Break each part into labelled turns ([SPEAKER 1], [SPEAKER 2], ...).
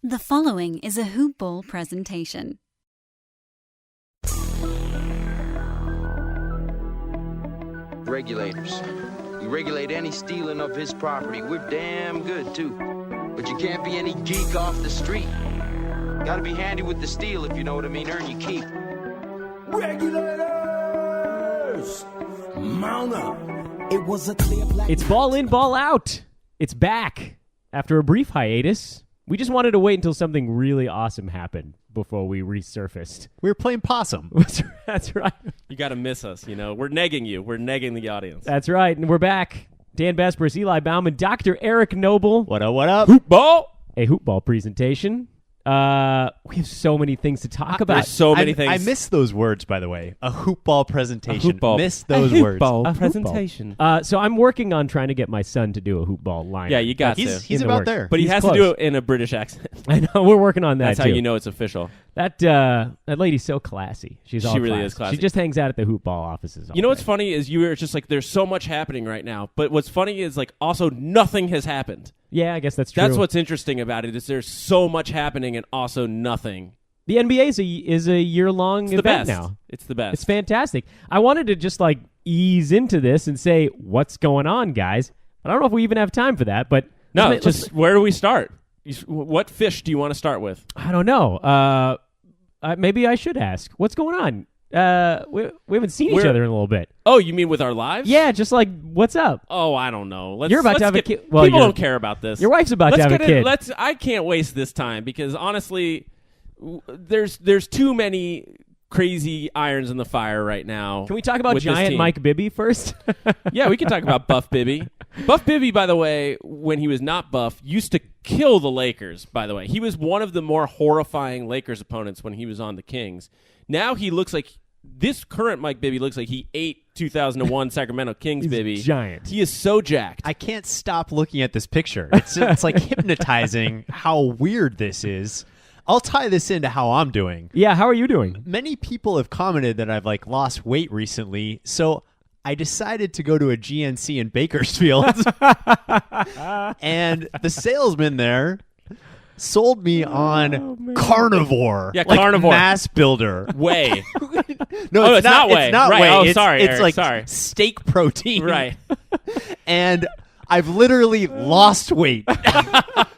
[SPEAKER 1] The following is a Hoop Ball presentation.
[SPEAKER 2] Regulators. We regulate any stealing of his property. We're damn good, too. But you can't be any geek off the street. Gotta be handy with the steel, if you know what I mean. Earn your keep.
[SPEAKER 3] Regulators! Mount up. It was a clear black...
[SPEAKER 4] It's ball in, ball out. It's back. After a brief hiatus, we just wanted to wait until something really awesome happened before we resurfaced.
[SPEAKER 5] We were playing possum.
[SPEAKER 4] That's right.
[SPEAKER 6] You got to miss us, you know. We're negging you. We're negging the audience.
[SPEAKER 4] That's right. And we're back. Dan Besbris, Eli Bauman, Dr. Eric Noble.
[SPEAKER 5] What up, what up?
[SPEAKER 6] Hoop ball.
[SPEAKER 4] A hoop ball presentation. We have so many things to talk about.
[SPEAKER 6] There's so many things.
[SPEAKER 5] I miss those words, by the way. A hoop ball presentation.
[SPEAKER 6] A hoop ball.
[SPEAKER 5] Miss those
[SPEAKER 6] a hoop
[SPEAKER 5] words.
[SPEAKER 6] Ball
[SPEAKER 4] A hoop
[SPEAKER 6] presentation.
[SPEAKER 4] ball. So I'm working on trying to get my son to do a hoop ball line.
[SPEAKER 6] Yeah, you got to.
[SPEAKER 5] He's
[SPEAKER 4] in the
[SPEAKER 5] about
[SPEAKER 4] works.
[SPEAKER 5] there.
[SPEAKER 6] But he
[SPEAKER 4] He's
[SPEAKER 6] has
[SPEAKER 4] close.
[SPEAKER 6] to do it in a British accent.
[SPEAKER 4] I know. We're working on that,
[SPEAKER 6] That's
[SPEAKER 4] too.
[SPEAKER 6] how you know it's official.
[SPEAKER 4] That lady's so classy. She
[SPEAKER 6] really is classy.
[SPEAKER 4] She just hangs out at the hoop ball offices all
[SPEAKER 6] You know what's
[SPEAKER 4] day.
[SPEAKER 6] funny is you were just like, there's so much happening right now. But what's funny is like also nothing has happened.
[SPEAKER 4] Yeah, I guess that's true.
[SPEAKER 6] That's what's interesting about it is there's so much happening and also nothing.
[SPEAKER 4] The NBA is a year-long
[SPEAKER 6] It's the
[SPEAKER 4] event
[SPEAKER 6] best.
[SPEAKER 4] now.
[SPEAKER 6] It's the best.
[SPEAKER 4] It's fantastic. I wanted to just like ease into this and say, what's going on, guys? But I don't know if we even have time for that. But
[SPEAKER 6] No,
[SPEAKER 4] let's-
[SPEAKER 6] just where do we start? What fish do you want to start with?
[SPEAKER 4] I don't know. Maybe I should ask. What's going on? We haven't seen each other in a little bit.
[SPEAKER 6] Oh, you mean with our lives?
[SPEAKER 4] Yeah, just like, what's up?
[SPEAKER 6] Oh, I don't know.
[SPEAKER 4] You're about to have a kid. Well,
[SPEAKER 6] People
[SPEAKER 4] you're-
[SPEAKER 6] don't care about this.
[SPEAKER 4] Your wife's about to have a kid.
[SPEAKER 6] I can't waste this time because honestly, there's too many crazy irons in the fire right now.
[SPEAKER 4] Can we talk about
[SPEAKER 6] with this
[SPEAKER 4] giant
[SPEAKER 6] team.
[SPEAKER 4] Mike Bibby first?
[SPEAKER 6] Yeah, we can talk about Buff Bibby. Buff Bibby, by the way, when he was not buff, used to kill the Lakers, by the way. He was one of the more horrifying Lakers opponents when he was on the Kings. Now he looks like, this current Mike Bibby looks like he ate 2001 Sacramento Kings
[SPEAKER 4] He's
[SPEAKER 6] Bibby.
[SPEAKER 4] giant.
[SPEAKER 6] He is so jacked.
[SPEAKER 5] I can't stop looking at this picture. It's like hypnotizing how weird this is. I'll tie this into how I'm doing.
[SPEAKER 4] Yeah, how are you doing?
[SPEAKER 5] Many people have commented that I've like lost weight recently, so I decided to go to a GNC in Bakersfield. And the salesman there sold me on carnivore.
[SPEAKER 6] Yeah,
[SPEAKER 5] like
[SPEAKER 6] carnivore.
[SPEAKER 5] Mass builder.
[SPEAKER 6] Whey.
[SPEAKER 5] No,
[SPEAKER 6] Oh, it's not whey.
[SPEAKER 5] It's not
[SPEAKER 6] Right.
[SPEAKER 5] whey.
[SPEAKER 6] Oh,
[SPEAKER 5] it's,
[SPEAKER 6] sorry,
[SPEAKER 5] It's
[SPEAKER 6] Eric,
[SPEAKER 5] like
[SPEAKER 6] sorry.
[SPEAKER 5] steak protein.
[SPEAKER 6] Right.
[SPEAKER 5] And I've literally lost weight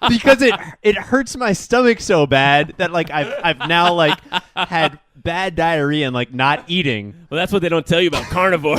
[SPEAKER 5] because it hurts my stomach so bad that like I've now like had bad diarrhea and like not eating.
[SPEAKER 6] Well, that's what they don't tell you about carnivore.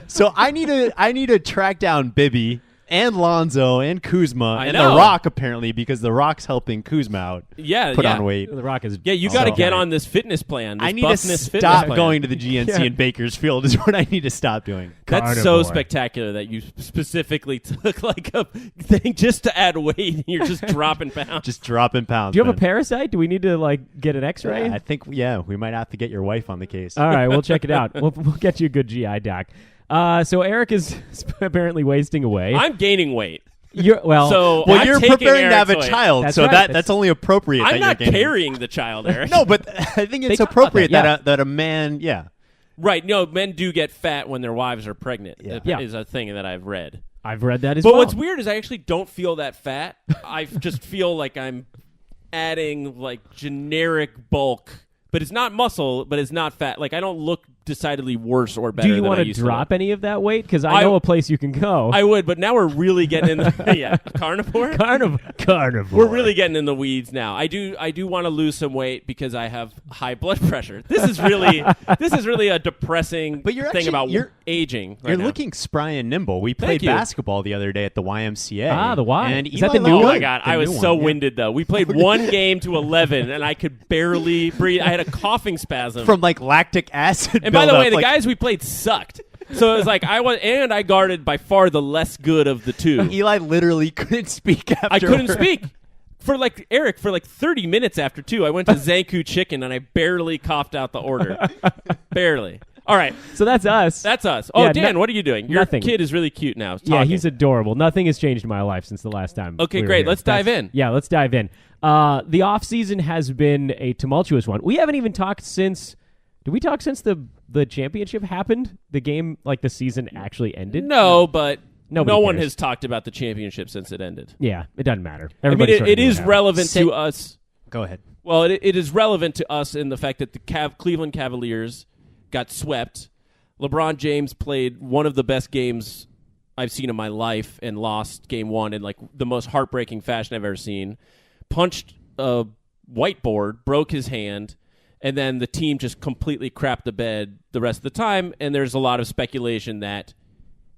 [SPEAKER 5] So I need to track down Bibby and Lonzo and Kuzma
[SPEAKER 6] I
[SPEAKER 5] and
[SPEAKER 6] know.
[SPEAKER 5] The Rock apparently because The Rock's helping Kuzma out
[SPEAKER 6] Yeah,
[SPEAKER 5] put
[SPEAKER 6] yeah.
[SPEAKER 5] on weight.
[SPEAKER 4] The Rock is.
[SPEAKER 6] Yeah, you got to get on this fitness plan. This
[SPEAKER 5] I need to
[SPEAKER 6] buffness fitness
[SPEAKER 5] stop
[SPEAKER 6] plan.
[SPEAKER 5] going to the GNC in Bakersfield is what I need to stop doing.
[SPEAKER 6] That's so
[SPEAKER 4] Carnivore.
[SPEAKER 6] spectacular that you specifically took like a thing just to add weight and you're just dropping pounds.
[SPEAKER 5] Just dropping pounds.
[SPEAKER 4] Do you have a
[SPEAKER 5] man.
[SPEAKER 4] parasite? Do we need to like get an X-ray?
[SPEAKER 5] I think we might have to get your wife on the case.
[SPEAKER 4] All right, we'll check it out. We'll get you a good GI doc. So Eric is apparently wasting away.
[SPEAKER 6] I'm gaining weight.
[SPEAKER 4] You're, well,
[SPEAKER 6] So
[SPEAKER 5] Well,
[SPEAKER 6] I'm
[SPEAKER 5] you're
[SPEAKER 6] taking
[SPEAKER 5] preparing to have a
[SPEAKER 6] Eric's weight.
[SPEAKER 5] child,
[SPEAKER 4] That's
[SPEAKER 5] so
[SPEAKER 4] right.
[SPEAKER 5] that's only appropriate.
[SPEAKER 6] I'm
[SPEAKER 5] that
[SPEAKER 6] not
[SPEAKER 5] you're gaining.
[SPEAKER 6] carrying the child, Eric.
[SPEAKER 5] No, but I think it's
[SPEAKER 4] talk about
[SPEAKER 5] appropriate
[SPEAKER 4] that, yeah.
[SPEAKER 5] that a man, yeah.
[SPEAKER 6] Right, no, men do get fat when their wives are pregnant.
[SPEAKER 5] Yeah.
[SPEAKER 6] That
[SPEAKER 4] Yeah.
[SPEAKER 6] is a thing that I've read.
[SPEAKER 4] I've read that as
[SPEAKER 6] But
[SPEAKER 4] well.
[SPEAKER 6] what's weird is I actually don't feel that fat. I just feel like I'm adding like generic bulk, but it's not muscle, but it's not fat. Like I don't look decidedly worse or better
[SPEAKER 4] Do you
[SPEAKER 6] than
[SPEAKER 4] want
[SPEAKER 6] I
[SPEAKER 4] to
[SPEAKER 6] used
[SPEAKER 4] drop
[SPEAKER 6] to
[SPEAKER 4] any of that weight? Because I know a place you can go.
[SPEAKER 6] I would, but now we're really getting in the yeah, carnivore.
[SPEAKER 4] Carnivore.
[SPEAKER 6] We're really getting in the weeds now. I do want to lose some weight because I have high blood pressure. This is really a depressing
[SPEAKER 5] But you're
[SPEAKER 6] thing
[SPEAKER 5] actually-
[SPEAKER 6] about
[SPEAKER 5] you're-
[SPEAKER 6] aging. Right
[SPEAKER 5] You're
[SPEAKER 6] now.
[SPEAKER 5] looking spry and nimble. We
[SPEAKER 6] Thank
[SPEAKER 5] played
[SPEAKER 6] you.
[SPEAKER 5] basketball the other day at the YMCA.
[SPEAKER 4] Ah, the Y.
[SPEAKER 5] And
[SPEAKER 4] Is that
[SPEAKER 5] Eli
[SPEAKER 4] the new
[SPEAKER 6] Oh
[SPEAKER 5] Bauman-
[SPEAKER 4] one?
[SPEAKER 6] my god,
[SPEAKER 5] the
[SPEAKER 6] I was
[SPEAKER 5] new
[SPEAKER 6] so
[SPEAKER 5] one, yeah.
[SPEAKER 6] winded though. We played one game to 11, and I could barely breathe. I had a coughing spasm.
[SPEAKER 5] From like lactic acid.
[SPEAKER 6] and by the
[SPEAKER 5] buildup,
[SPEAKER 6] way, the
[SPEAKER 5] like,
[SPEAKER 6] guys we played sucked. So it was like I guarded by far the less good of the two.
[SPEAKER 5] Eli literally couldn't speak after.
[SPEAKER 6] I couldn't speak. For like 30 minutes after two, I went to Zanku Chicken and I barely coughed out the order. Barely. All right,
[SPEAKER 4] So that's us.
[SPEAKER 6] that's us. Oh,
[SPEAKER 4] Yeah,
[SPEAKER 6] Dan, what are you doing? Your
[SPEAKER 4] nothing.
[SPEAKER 6] kid is really cute now.
[SPEAKER 4] Yeah,
[SPEAKER 6] talking.
[SPEAKER 4] he's adorable. Nothing has changed in my life since the last time.
[SPEAKER 6] Okay,
[SPEAKER 4] we were
[SPEAKER 6] great.
[SPEAKER 4] here.
[SPEAKER 6] Let's dive in.
[SPEAKER 4] Yeah, let's dive in. The off season has been a tumultuous one. We haven't even talked since. Did we talk since the championship happened? The game, like the season actually ended?
[SPEAKER 6] No, but
[SPEAKER 4] Nobody
[SPEAKER 6] no one
[SPEAKER 4] cares.
[SPEAKER 6] has talked about the championship since it ended.
[SPEAKER 4] Yeah, it doesn't matter.
[SPEAKER 6] I mean,
[SPEAKER 4] Everybody sort of
[SPEAKER 6] it
[SPEAKER 4] knew
[SPEAKER 6] is
[SPEAKER 4] what happened.
[SPEAKER 6] relevant to us.
[SPEAKER 5] Go ahead.
[SPEAKER 6] Well, it is relevant to us in the fact that the Cleveland Cavaliers got swept. LeBron James played one of the best games I've seen in my life and lost game one in like the most heartbreaking fashion I've ever seen. Punched a whiteboard, broke his hand, and then the team just completely crapped the bed the rest of the time, and there's a lot of speculation that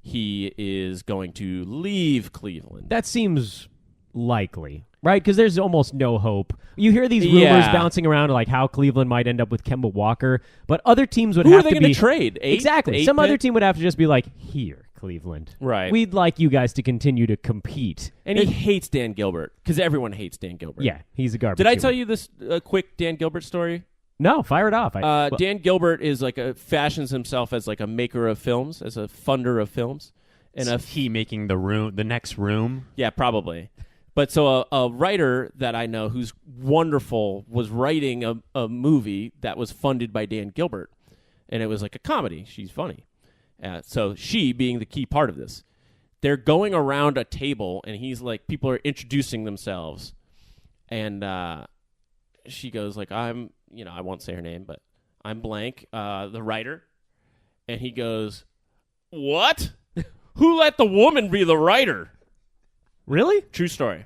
[SPEAKER 6] he is going to leave Cleveland.
[SPEAKER 4] That seems likely, right? Because there's almost no hope. You hear these rumors bouncing around like how Cleveland might end up with Kemba Walker, but other teams would
[SPEAKER 6] Who
[SPEAKER 4] have
[SPEAKER 6] are they
[SPEAKER 4] to
[SPEAKER 6] going
[SPEAKER 4] be
[SPEAKER 6] to trade?
[SPEAKER 4] Exactly. Some other team would have to just be like, here, Cleveland.
[SPEAKER 6] Right.
[SPEAKER 4] We'd like you guys to continue to compete.
[SPEAKER 6] And he hates Dan Gilbert because everyone hates Dan Gilbert.
[SPEAKER 4] Yeah, he's a garbage.
[SPEAKER 6] Did I
[SPEAKER 4] human.
[SPEAKER 6] tell you this quick Dan Gilbert story?
[SPEAKER 4] No, fire it off.
[SPEAKER 6] Dan Gilbert is like fashions himself as like a maker of films, as a funder of films. And
[SPEAKER 5] Is he making the next Room?
[SPEAKER 6] Yeah, probably. But so a writer that I know who's wonderful was writing a movie that was funded by Dan Gilbert. And it was like a comedy. She's funny. So she being the key part of this. They're going around a table, and he's like, people are introducing themselves. And she goes like, I won't say her name, but I'm blank, the writer. And he goes, what? Who let the woman be the writer?
[SPEAKER 4] Really?
[SPEAKER 6] True story.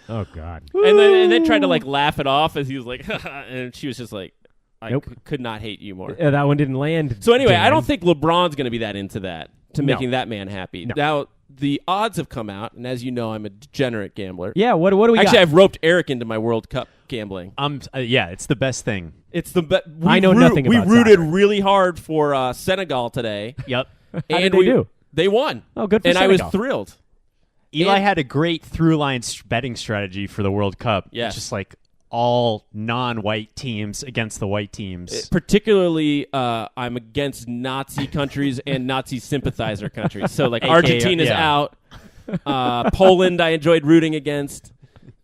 [SPEAKER 4] Oh, God.
[SPEAKER 6] And then tried to like laugh it off as he was like, and she was just like, I
[SPEAKER 4] Nope.
[SPEAKER 6] could not hate you more.
[SPEAKER 4] That one didn't land.
[SPEAKER 6] So anyway, I
[SPEAKER 4] Dan.
[SPEAKER 6] don't think LeBron's going to be that into that, to
[SPEAKER 4] No.
[SPEAKER 6] making that man happy.
[SPEAKER 4] No.
[SPEAKER 6] Now, the odds have come out, and as you know, I'm a degenerate gambler.
[SPEAKER 4] Yeah, what do we
[SPEAKER 6] Actually,
[SPEAKER 4] got?
[SPEAKER 6] I've roped Eric into my World Cup gambling.
[SPEAKER 5] Yeah, it's the best thing.
[SPEAKER 6] It's the
[SPEAKER 4] I know nothing about
[SPEAKER 6] We rooted
[SPEAKER 4] soccer.
[SPEAKER 6] really hard for Senegal today.
[SPEAKER 5] Yep.
[SPEAKER 4] How did they do?
[SPEAKER 6] They won.
[SPEAKER 4] Oh, good for
[SPEAKER 6] and
[SPEAKER 4] Senegal.
[SPEAKER 6] I was thrilled.
[SPEAKER 5] Eli
[SPEAKER 6] And-
[SPEAKER 5] had a great through-line betting strategy for the World Cup.
[SPEAKER 6] Yes.
[SPEAKER 5] Just like all non-white teams against the white teams.
[SPEAKER 6] Particularly, I'm against Nazi countries and Nazi sympathizer countries. So, like,
[SPEAKER 5] AKA,
[SPEAKER 6] Argentina's
[SPEAKER 5] yeah.
[SPEAKER 6] out. Poland, I enjoyed rooting against.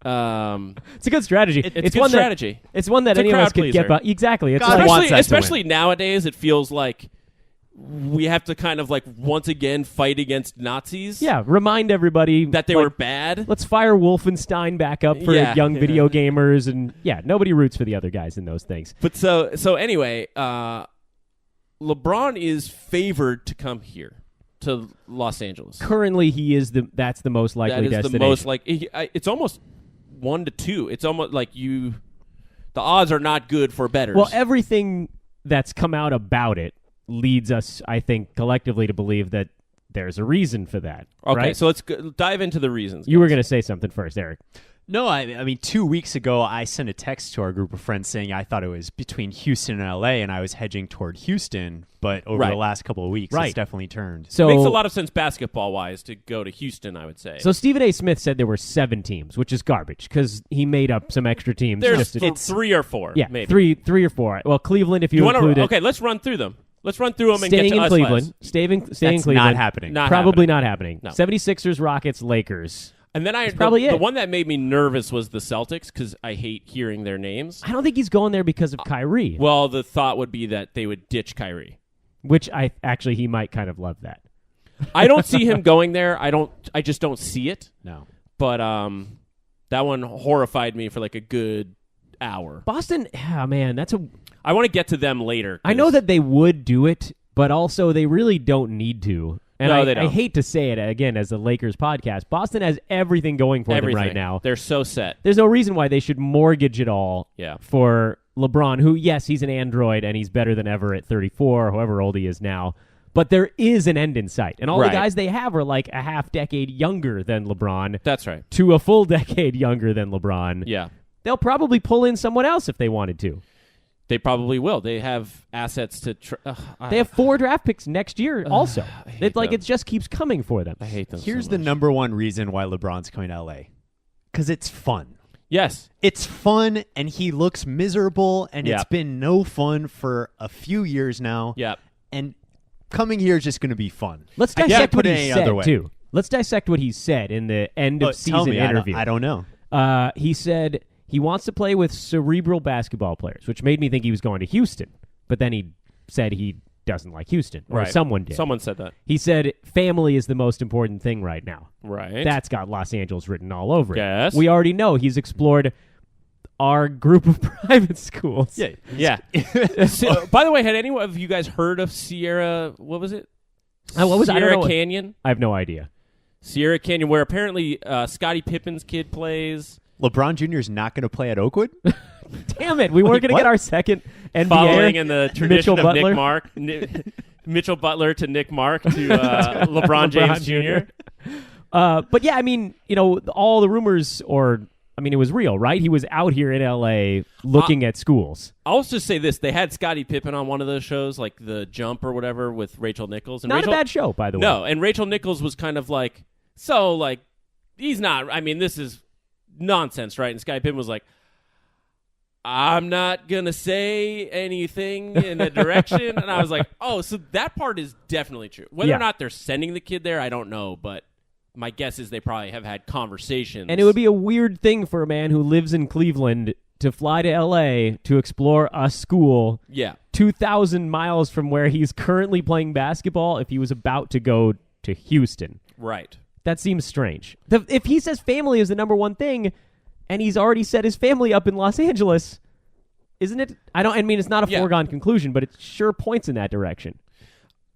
[SPEAKER 4] It's a good strategy.
[SPEAKER 6] It's
[SPEAKER 4] it's
[SPEAKER 6] good
[SPEAKER 4] one
[SPEAKER 6] strategy.
[SPEAKER 4] It's one that
[SPEAKER 6] It's a
[SPEAKER 4] any of us
[SPEAKER 6] crowd
[SPEAKER 4] could get
[SPEAKER 6] pleaser.
[SPEAKER 4] by. Exactly. It's
[SPEAKER 5] God
[SPEAKER 4] like,
[SPEAKER 5] wants us to
[SPEAKER 6] especially nowadays, it feels like we have to kind of like once again fight against Nazis.
[SPEAKER 4] yeah, remind everybody
[SPEAKER 6] that they
[SPEAKER 4] like,
[SPEAKER 6] were bad.
[SPEAKER 4] Let's fire Wolfenstein back up for
[SPEAKER 6] Yeah.
[SPEAKER 4] young video gamers, and nobody roots for the other guys in those things.
[SPEAKER 6] But so anyway, LeBron is favored to come here to Los Angeles.
[SPEAKER 4] Currently, that's the most likely
[SPEAKER 6] That is
[SPEAKER 4] destination.
[SPEAKER 6] the most like it's almost 1-2. It's almost like the odds are not good for bettors.
[SPEAKER 4] Well, everything that's come out about it leads us, I think, collectively to believe that there's a reason for that.
[SPEAKER 6] okay,
[SPEAKER 4] right?
[SPEAKER 6] so let's dive into the reasons.
[SPEAKER 4] You were
[SPEAKER 6] guys.
[SPEAKER 4] going to say something first, Eric.
[SPEAKER 5] No, I mean, 2 weeks ago, I sent a text to our group of friends saying I thought it was between Houston and L.A., and I was hedging toward Houston. But over
[SPEAKER 6] Right.
[SPEAKER 5] the last couple of weeks,
[SPEAKER 4] Right.
[SPEAKER 5] it's definitely turned.
[SPEAKER 4] So
[SPEAKER 6] Makes a lot of sense basketball-wise to go to Houston, I would say.
[SPEAKER 4] So Stephen A. Smith said there were 7 teams, which is garbage because he made up some extra teams.
[SPEAKER 6] there's
[SPEAKER 4] just to-
[SPEAKER 6] 3 or 4,
[SPEAKER 4] yeah,
[SPEAKER 6] maybe.
[SPEAKER 4] three or four. Well, Cleveland, if you,
[SPEAKER 6] You want
[SPEAKER 4] include
[SPEAKER 6] to?
[SPEAKER 4] it.
[SPEAKER 6] Okay, let's run through them. Let's run through them and
[SPEAKER 4] Staying
[SPEAKER 6] get to
[SPEAKER 4] in
[SPEAKER 6] us
[SPEAKER 4] Cleveland.
[SPEAKER 6] last.
[SPEAKER 4] Staying in
[SPEAKER 5] That's
[SPEAKER 4] Cleveland.
[SPEAKER 5] not happening.
[SPEAKER 6] Not
[SPEAKER 4] Probably
[SPEAKER 6] happening.
[SPEAKER 4] not happening.
[SPEAKER 6] No.
[SPEAKER 4] 76ers, Rockets, Lakers.
[SPEAKER 6] And then
[SPEAKER 4] probably
[SPEAKER 6] the
[SPEAKER 4] it.
[SPEAKER 6] one that made me nervous was the Celtics because I hate hearing their names.
[SPEAKER 4] I don't think he's going there because of Kyrie,
[SPEAKER 6] Well, the thought would be that they would ditch Kyrie.
[SPEAKER 4] which he might kind of love that.
[SPEAKER 6] I don't see him going there. I just don't see it.
[SPEAKER 5] No.
[SPEAKER 6] But that one horrified me for like a good hour.
[SPEAKER 4] Boston, man, that's a.
[SPEAKER 6] I want to get to them later.
[SPEAKER 4] I know that they would do it, but also they really don't need to. And
[SPEAKER 6] No,
[SPEAKER 4] I,
[SPEAKER 6] they don't.
[SPEAKER 4] I hate to say it again as the Lakers podcast. Boston has everything going for them right now.
[SPEAKER 6] They're so set.
[SPEAKER 4] There's no reason why they should mortgage it all
[SPEAKER 6] Yeah.
[SPEAKER 4] for LeBron, who, yes, he's an android and he's better than ever at 34 or however old he is now. But there is an end in sight. And all
[SPEAKER 6] Right.
[SPEAKER 4] the guys they have are like a half decade younger than LeBron
[SPEAKER 6] That's right.
[SPEAKER 4] to a full decade younger than LeBron.
[SPEAKER 6] Yeah.
[SPEAKER 4] They'll probably pull in someone else if they wanted to.
[SPEAKER 6] They probably will. They have assets to.
[SPEAKER 4] They have 4 draft picks next year also.
[SPEAKER 6] hate them.
[SPEAKER 4] It just keeps coming for them.
[SPEAKER 6] I hate them.
[SPEAKER 5] Here's
[SPEAKER 6] so
[SPEAKER 5] the
[SPEAKER 6] much.
[SPEAKER 5] number one reason why LeBron's coming to L.A. Because it's fun.
[SPEAKER 6] Yes.
[SPEAKER 5] It's fun, and he looks miserable, and
[SPEAKER 6] Yeah.
[SPEAKER 5] it's been no fun for a few years now.
[SPEAKER 6] Yeah.
[SPEAKER 5] And coming here is just going to be fun.
[SPEAKER 4] Let's
[SPEAKER 5] I can't
[SPEAKER 4] dissect
[SPEAKER 5] put
[SPEAKER 4] what
[SPEAKER 5] it
[SPEAKER 4] he
[SPEAKER 5] any
[SPEAKER 4] said,
[SPEAKER 5] other way.
[SPEAKER 4] too. Let's dissect what he said in the end of
[SPEAKER 5] Tell
[SPEAKER 4] season
[SPEAKER 5] me,
[SPEAKER 4] interview.
[SPEAKER 5] I don't know.
[SPEAKER 4] He said he wants to play with cerebral basketball players, which made me think he was going to Houston. But then he said he doesn't like Houston, or
[SPEAKER 6] Right.
[SPEAKER 4] someone did.
[SPEAKER 6] Someone said that.
[SPEAKER 4] He said family is the most important thing right now.
[SPEAKER 6] Right.
[SPEAKER 4] That's got Los Angeles written all over it.
[SPEAKER 6] Yes.
[SPEAKER 4] We already know he's explored our group of private schools.
[SPEAKER 6] Yeah. So, by the way, had anyone of you guys heard of Sierra? What was it?
[SPEAKER 4] What was I don't
[SPEAKER 6] Sierra
[SPEAKER 4] know.
[SPEAKER 6] Canyon?
[SPEAKER 4] I have no idea.
[SPEAKER 6] Sierra Canyon, where apparently Scottie Pippen's kid plays.
[SPEAKER 5] LeBron Jr. is not going to play at Oakwood?
[SPEAKER 4] Damn it. We weren't going to get our second NBA.
[SPEAKER 6] Following in the tradition
[SPEAKER 4] Mitchell
[SPEAKER 6] of
[SPEAKER 4] Butler.
[SPEAKER 6] Nick Mark. Mitchell Butler to Nick Mark to LeBron James Jr.
[SPEAKER 4] But yeah, I mean, all the rumors, it was real, right? He was out here in LA looking at schools.
[SPEAKER 6] I'll just say this. They had Scottie Pippen on one of those shows, like The Jump or whatever, with Rachel Nichols. And
[SPEAKER 4] Not a bad show, by the way.
[SPEAKER 6] No, and Rachel Nichols was kind of like, he's not, this is nonsense, right? And Scottie Pippen was like, I'm not going to say anything in that direction. And I was like, oh, so that part is definitely true. Whether or not they're sending the kid there, I don't know, but my guess is they probably have had conversations.
[SPEAKER 4] And it would be a weird thing for a man who lives in Cleveland to fly to L.A. to explore a school 2,000 miles from where he's currently playing basketball if he was about to go to Houston.
[SPEAKER 6] Right.
[SPEAKER 4] That seems strange. If he says family is the number one thing, and he's already set his family up in Los Angeles, isn't it? It's not a foregone conclusion, but it sure points in that direction.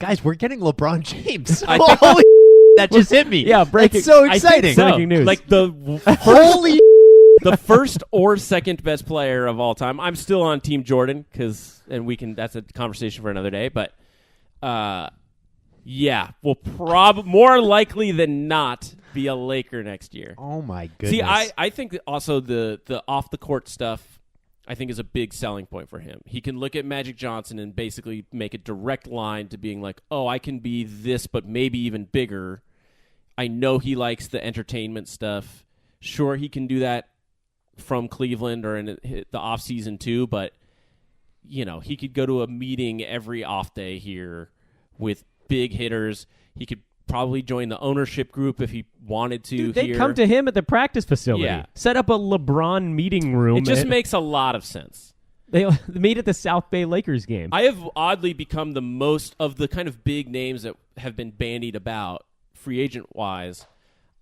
[SPEAKER 5] Guys, we're getting LeBron James. Holy that just hit me.
[SPEAKER 4] Yeah, breaking.
[SPEAKER 5] That's so exciting.
[SPEAKER 4] Breaking news.
[SPEAKER 6] Like
[SPEAKER 5] Holy
[SPEAKER 6] the first or second best player of all time. I'm still on Team Jordan that's a conversation for another day, but will more likely than not be a Laker next year.
[SPEAKER 5] Oh my goodness.
[SPEAKER 6] See, I think that also the off the court stuff I think is a big selling point for him. He can look at Magic Johnson and basically make a direct line to being like, oh, I can be this, but maybe even bigger. I know he likes the entertainment stuff. Sure, he can do that from Cleveland or in the offseason too, but he could go to a meeting every off day here with big hitters. He could probably join the ownership group if he wanted to.
[SPEAKER 4] Dude, they come to him at the practice facility.
[SPEAKER 6] Yeah.
[SPEAKER 4] Set up a LeBron meeting room.
[SPEAKER 6] It just makes a lot of sense.
[SPEAKER 4] They meet at the South Bay Lakers game.
[SPEAKER 6] I have oddly become the most of the kind of big names that have been bandied about free agent-wise.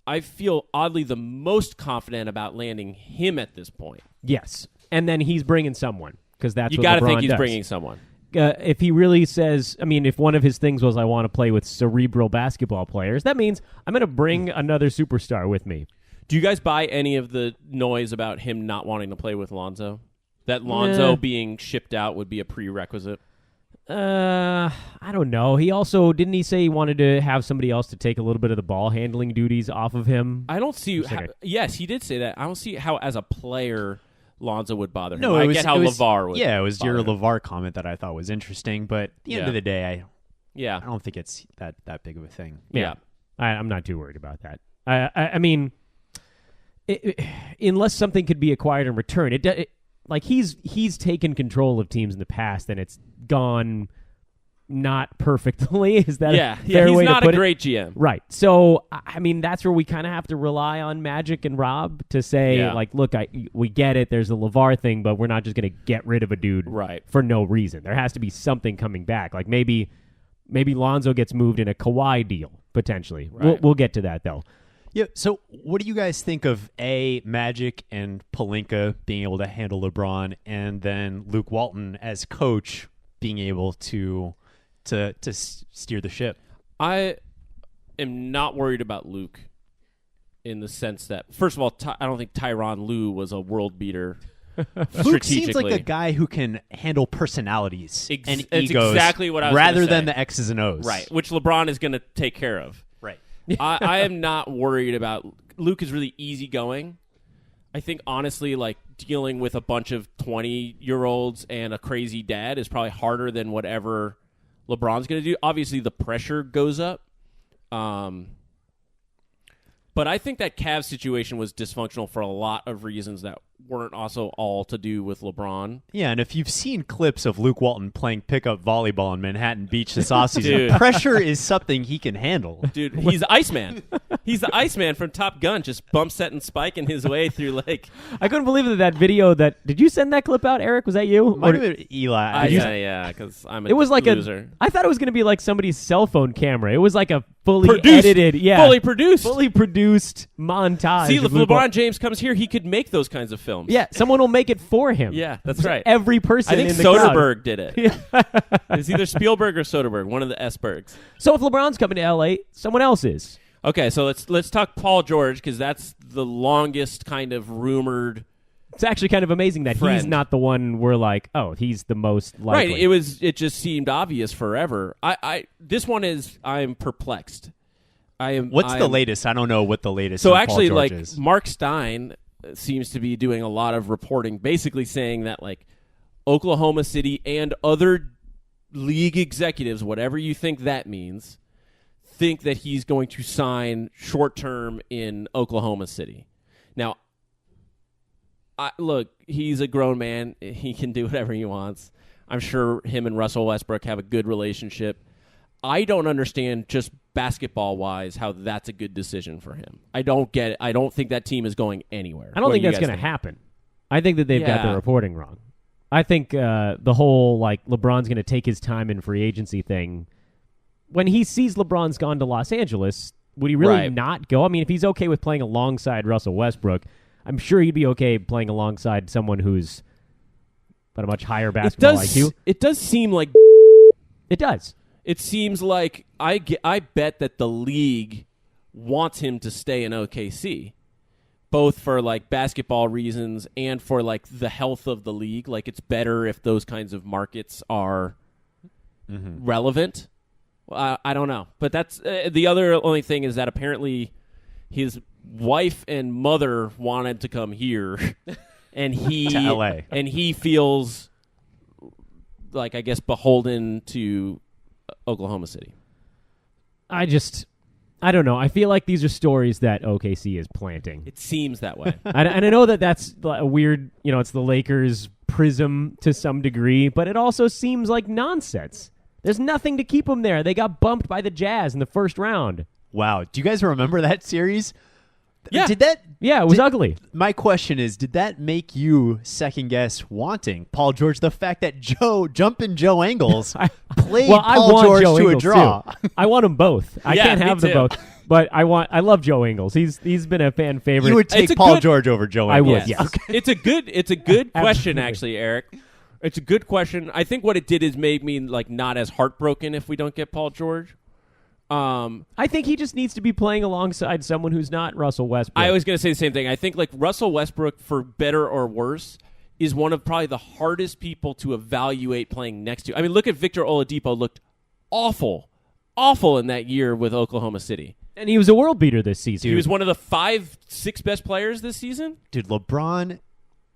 [SPEAKER 6] I feel oddly the most confident about landing him at this point.
[SPEAKER 4] Yes. And then he's bringing someone because that's
[SPEAKER 6] you
[SPEAKER 4] what LeBron does.
[SPEAKER 6] You got to think he's bringing someone.
[SPEAKER 4] If he really says, if one of his things was I want to play with cerebral basketball players, that means I'm going to bring another superstar with me.
[SPEAKER 6] Do you guys buy any of the noise about him not wanting to play with Lonzo? That Lonzo being shipped out would be a prerequisite?
[SPEAKER 4] I don't know. He also, didn't he say he wanted to have somebody else to take a little bit of the ball handling duties off of him?
[SPEAKER 6] I don't see yes, he did say that. I don't see how as a player Lonzo would bother him.
[SPEAKER 5] No,
[SPEAKER 6] I get how LeVar would.
[SPEAKER 5] Yeah, it was your
[SPEAKER 6] him.
[SPEAKER 5] LeVar comment that I thought was interesting, but at the end of the day, I don't think it's that big of a thing.
[SPEAKER 4] Yeah. I'm not too worried about that. Unless something could be acquired in return, he's taken control of teams in the past and it's gone not perfectly. Is that a fair
[SPEAKER 6] he's
[SPEAKER 4] way
[SPEAKER 6] not
[SPEAKER 4] to put
[SPEAKER 6] a great GM.
[SPEAKER 4] Right. So, that's where we kind of have to rely on Magic and Rob to say, look, we get it. There's a LeVar thing, but we're not just going to get rid of a dude for no reason. There has to be something coming back. Like maybe Lonzo gets moved in a Kawhi deal, potentially.
[SPEAKER 6] Right.
[SPEAKER 4] We'll get to that, though.
[SPEAKER 5] Yeah. So what do you guys think of Magic and Pelinka being able to handle LeBron and then Luke Walton as coach being able to steer the ship?
[SPEAKER 6] I am not worried about Luke in the sense that, first of all, I don't think Tyronn Lue was a world beater.
[SPEAKER 5] Luke seems like a guy who can handle personalities and
[SPEAKER 6] it's
[SPEAKER 5] egos
[SPEAKER 6] exactly what I was
[SPEAKER 5] rather
[SPEAKER 6] gonna say.
[SPEAKER 5] than the X's and O's.
[SPEAKER 6] Right, which LeBron is going to take care of.
[SPEAKER 5] Right.
[SPEAKER 6] I am not worried about Luke. Is really easygoing. I think honestly, dealing with a bunch of 20-year-olds and a crazy dad is probably harder than whatever LeBron's going to do. Obviously, the pressure goes up. But I think that Cavs situation was dysfunctional for a lot of reasons that weren't also all to do with LeBron.
[SPEAKER 5] Yeah, and if you've seen clips of Luke Walton playing pickup volleyball in Manhattan Beach this offseason, pressure is something he can handle.
[SPEAKER 6] Dude, he's Iceman. He's the Iceman from Top Gun, just bump setting spiking his way through like.
[SPEAKER 4] I couldn't believe that video. Did you send that clip out, Eric? Was that you?
[SPEAKER 5] Might have been Eli.
[SPEAKER 6] Yeah, because I'm a
[SPEAKER 4] it was like
[SPEAKER 6] loser.
[SPEAKER 4] I thought it was going to be like somebody's cell phone camera. It was like a fully edited, fully produced montage.
[SPEAKER 6] See, if LeBron James comes here, he could make those kinds of films.
[SPEAKER 4] Yeah, someone will make it for him.
[SPEAKER 6] Yeah, that's right.
[SPEAKER 4] Every person.
[SPEAKER 6] I think
[SPEAKER 4] in the
[SPEAKER 6] Soderbergh
[SPEAKER 4] crowd
[SPEAKER 6] did it. It's either Spielberg or Soderbergh, one of the S-bergs.
[SPEAKER 4] So if LeBron's coming to LA, someone else is.
[SPEAKER 6] Okay, so let's talk Paul George, because that's the longest kind of rumored.
[SPEAKER 4] It's actually kind of amazing that he's not the one we're like, oh, he's the most likely.
[SPEAKER 6] Right. It just seemed obvious forever. This one I'm perplexed.
[SPEAKER 5] What's the latest? I don't know what the latest.
[SPEAKER 6] So
[SPEAKER 5] on
[SPEAKER 6] actually,
[SPEAKER 5] Paul George is.
[SPEAKER 6] Mark Stein seems to be doing a lot of reporting, basically saying that like Oklahoma City and other league executives, whatever you think that means, think that he's going to sign short term in Oklahoma City. Now, look, he's a grown man. He can do whatever he wants. I'm sure him and Russell Westbrook have a good relationship. I don't understand just basketball-wise how that's a good decision for him. I don't get it. I don't think that team is going anywhere.
[SPEAKER 4] I don't think that's going to happen. I think that they've got the reporting wrong. I think the whole like LeBron's going to take his time in free agency thing, when he sees LeBron's gone to Los Angeles, would he really not go? I mean, if he's okay with playing alongside Russell Westbrook, I'm sure he'd be okay playing alongside someone who's got a much higher basketball IQ.
[SPEAKER 6] It does seem like
[SPEAKER 4] it does.
[SPEAKER 6] It seems like I bet that the league wants him to stay in OKC, both for like basketball reasons and for like the health of the league. Like it's better if those kinds of markets are relevant. I don't know, but that's the only thing is that apparently his wife and mother wanted to come here, and to LA, and he feels like, I guess, beholden to Oklahoma City. I don't know. I feel like these are stories that OKC is planting. It seems that way.
[SPEAKER 4] And I know that that's a weird, it's the Lakers' prism to some degree, but it also seems like nonsense. There's nothing to keep them there. They got bumped by the Jazz in the first round.
[SPEAKER 5] Wow. Do you guys remember that series?
[SPEAKER 6] Yeah.
[SPEAKER 4] Yeah, it was ugly.
[SPEAKER 5] My question is, did that make you second guess wanting Paul George? The fact that Jumpin' Joe Ingles played Paul George to a draw.
[SPEAKER 4] I want them both. I can't have them both. But I love Joe Ingles. He's been a fan favorite.
[SPEAKER 5] You would take Paul George over Joe Ingles.
[SPEAKER 4] I would.
[SPEAKER 6] Yes.
[SPEAKER 4] Okay.
[SPEAKER 6] It's a good question, actually, Eric. It's a good question. I think what it did is make me like not as heartbroken if we don't get Paul George.
[SPEAKER 4] I think he just needs to be playing alongside someone who's not Russell Westbrook.
[SPEAKER 6] I was going to say the same thing. I think like Russell Westbrook, for better or worse, is one of probably the hardest people to evaluate playing next to. I mean, look at Victor Oladipo. Looked awful in that year with Oklahoma City.
[SPEAKER 4] And he was a world beater this season.
[SPEAKER 6] He was one of the 5-6 best players this season.
[SPEAKER 5] Dude, LeBron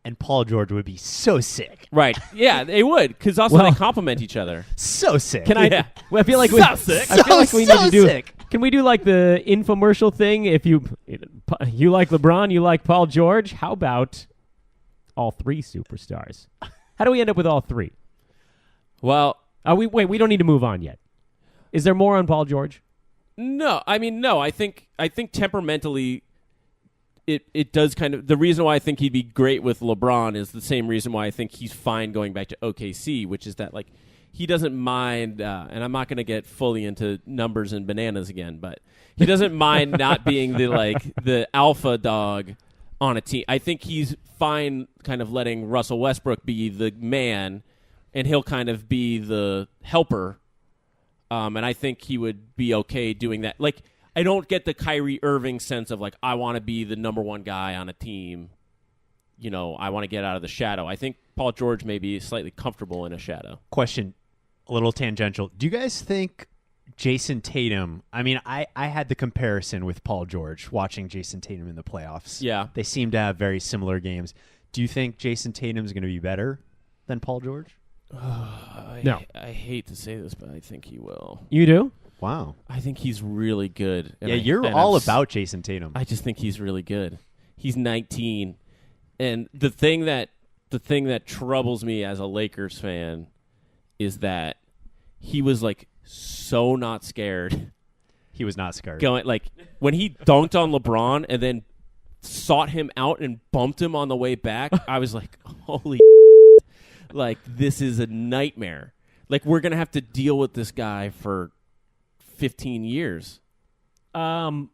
[SPEAKER 5] and Paul George would be so sick.
[SPEAKER 6] Right. Yeah, they would, because also they complement each other.
[SPEAKER 5] So sick.
[SPEAKER 4] I feel like we need to do. Can we do like the infomercial thing? If you like LeBron, you like Paul George. How about all three superstars? How do we end up with all three?
[SPEAKER 6] Well,
[SPEAKER 4] we don't need to move on yet. Is there more on Paul George?
[SPEAKER 6] No. I mean, no. I think temperamentally, it does kind of. The reason why I think he'd be great with LeBron is the same reason why I think he's fine going back to OKC, which is that like he doesn't mind, and I'm not going to get fully into numbers and bananas again, but he doesn't mind not being the alpha dog on a team. I think he's fine kind of letting Russell Westbrook be the man, and he'll kind of be the helper. And I think he would be okay doing that. Like, I don't get the Kyrie Irving sense of, like, I want to be the number one guy on a team. I want to get out of the shadow. I think Paul George may be slightly comfortable in a shadow.
[SPEAKER 5] Question, a little tangential. Do you guys think Jason Tatum, I mean, I had the comparison with Paul George watching Jason Tatum in the playoffs.
[SPEAKER 6] Yeah.
[SPEAKER 5] They seem to have very similar games. Do you think Jason Tatum's going to be better than Paul George?
[SPEAKER 6] No. I hate to say this, but I think he will.
[SPEAKER 4] You do?
[SPEAKER 5] Wow.
[SPEAKER 6] I think he's really good.
[SPEAKER 5] Yeah, you're all about Jason Tatum.
[SPEAKER 6] I just think he's really good. He's 19. And the thing that troubles me as a Lakers fan is that he was like so not scared.
[SPEAKER 5] He was not scared.
[SPEAKER 6] Going like when he dunked on LeBron and then sought him out and bumped him on the way back, I was like, holy like this is a nightmare. Like we're going to have to deal with this guy for 15 years.
[SPEAKER 4] I'm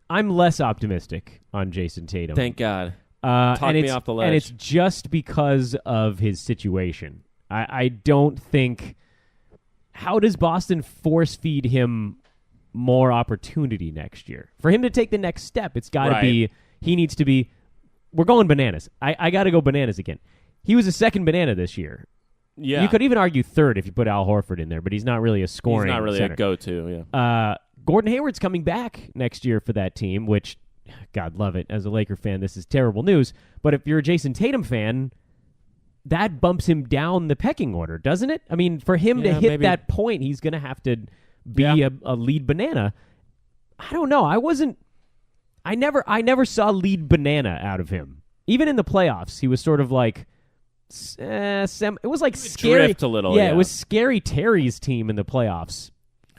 [SPEAKER 4] less optimistic on Jason Tatum.
[SPEAKER 6] Thank God. Talk me off the ledge.
[SPEAKER 4] And it's just because of his situation. I don't think... How does Boston force feed him more opportunity next year? For him to take the next step, it's got to be... He needs to be... We're going bananas. I got to go bananas again. He was a second banana this year.
[SPEAKER 6] Yeah.
[SPEAKER 4] You could even argue third if you put Al Horford in there, but he's not really a scoring
[SPEAKER 6] He's not really
[SPEAKER 4] center.
[SPEAKER 6] a go-to, yeah.
[SPEAKER 4] Gordon Hayward's coming back next year for that team, which, God love it. As a Laker fan, this is terrible news. But if you're a Jason Tatum fan, that bumps him down the pecking order, doesn't it? I mean, for him to hit that point, he's going to have to be a lead banana. I don't know. I never saw lead banana out of him. Even in the playoffs, he was sort of like... it was like scary.
[SPEAKER 6] Drift a little,
[SPEAKER 4] yeah, it was Scary Terry's team in the playoffs.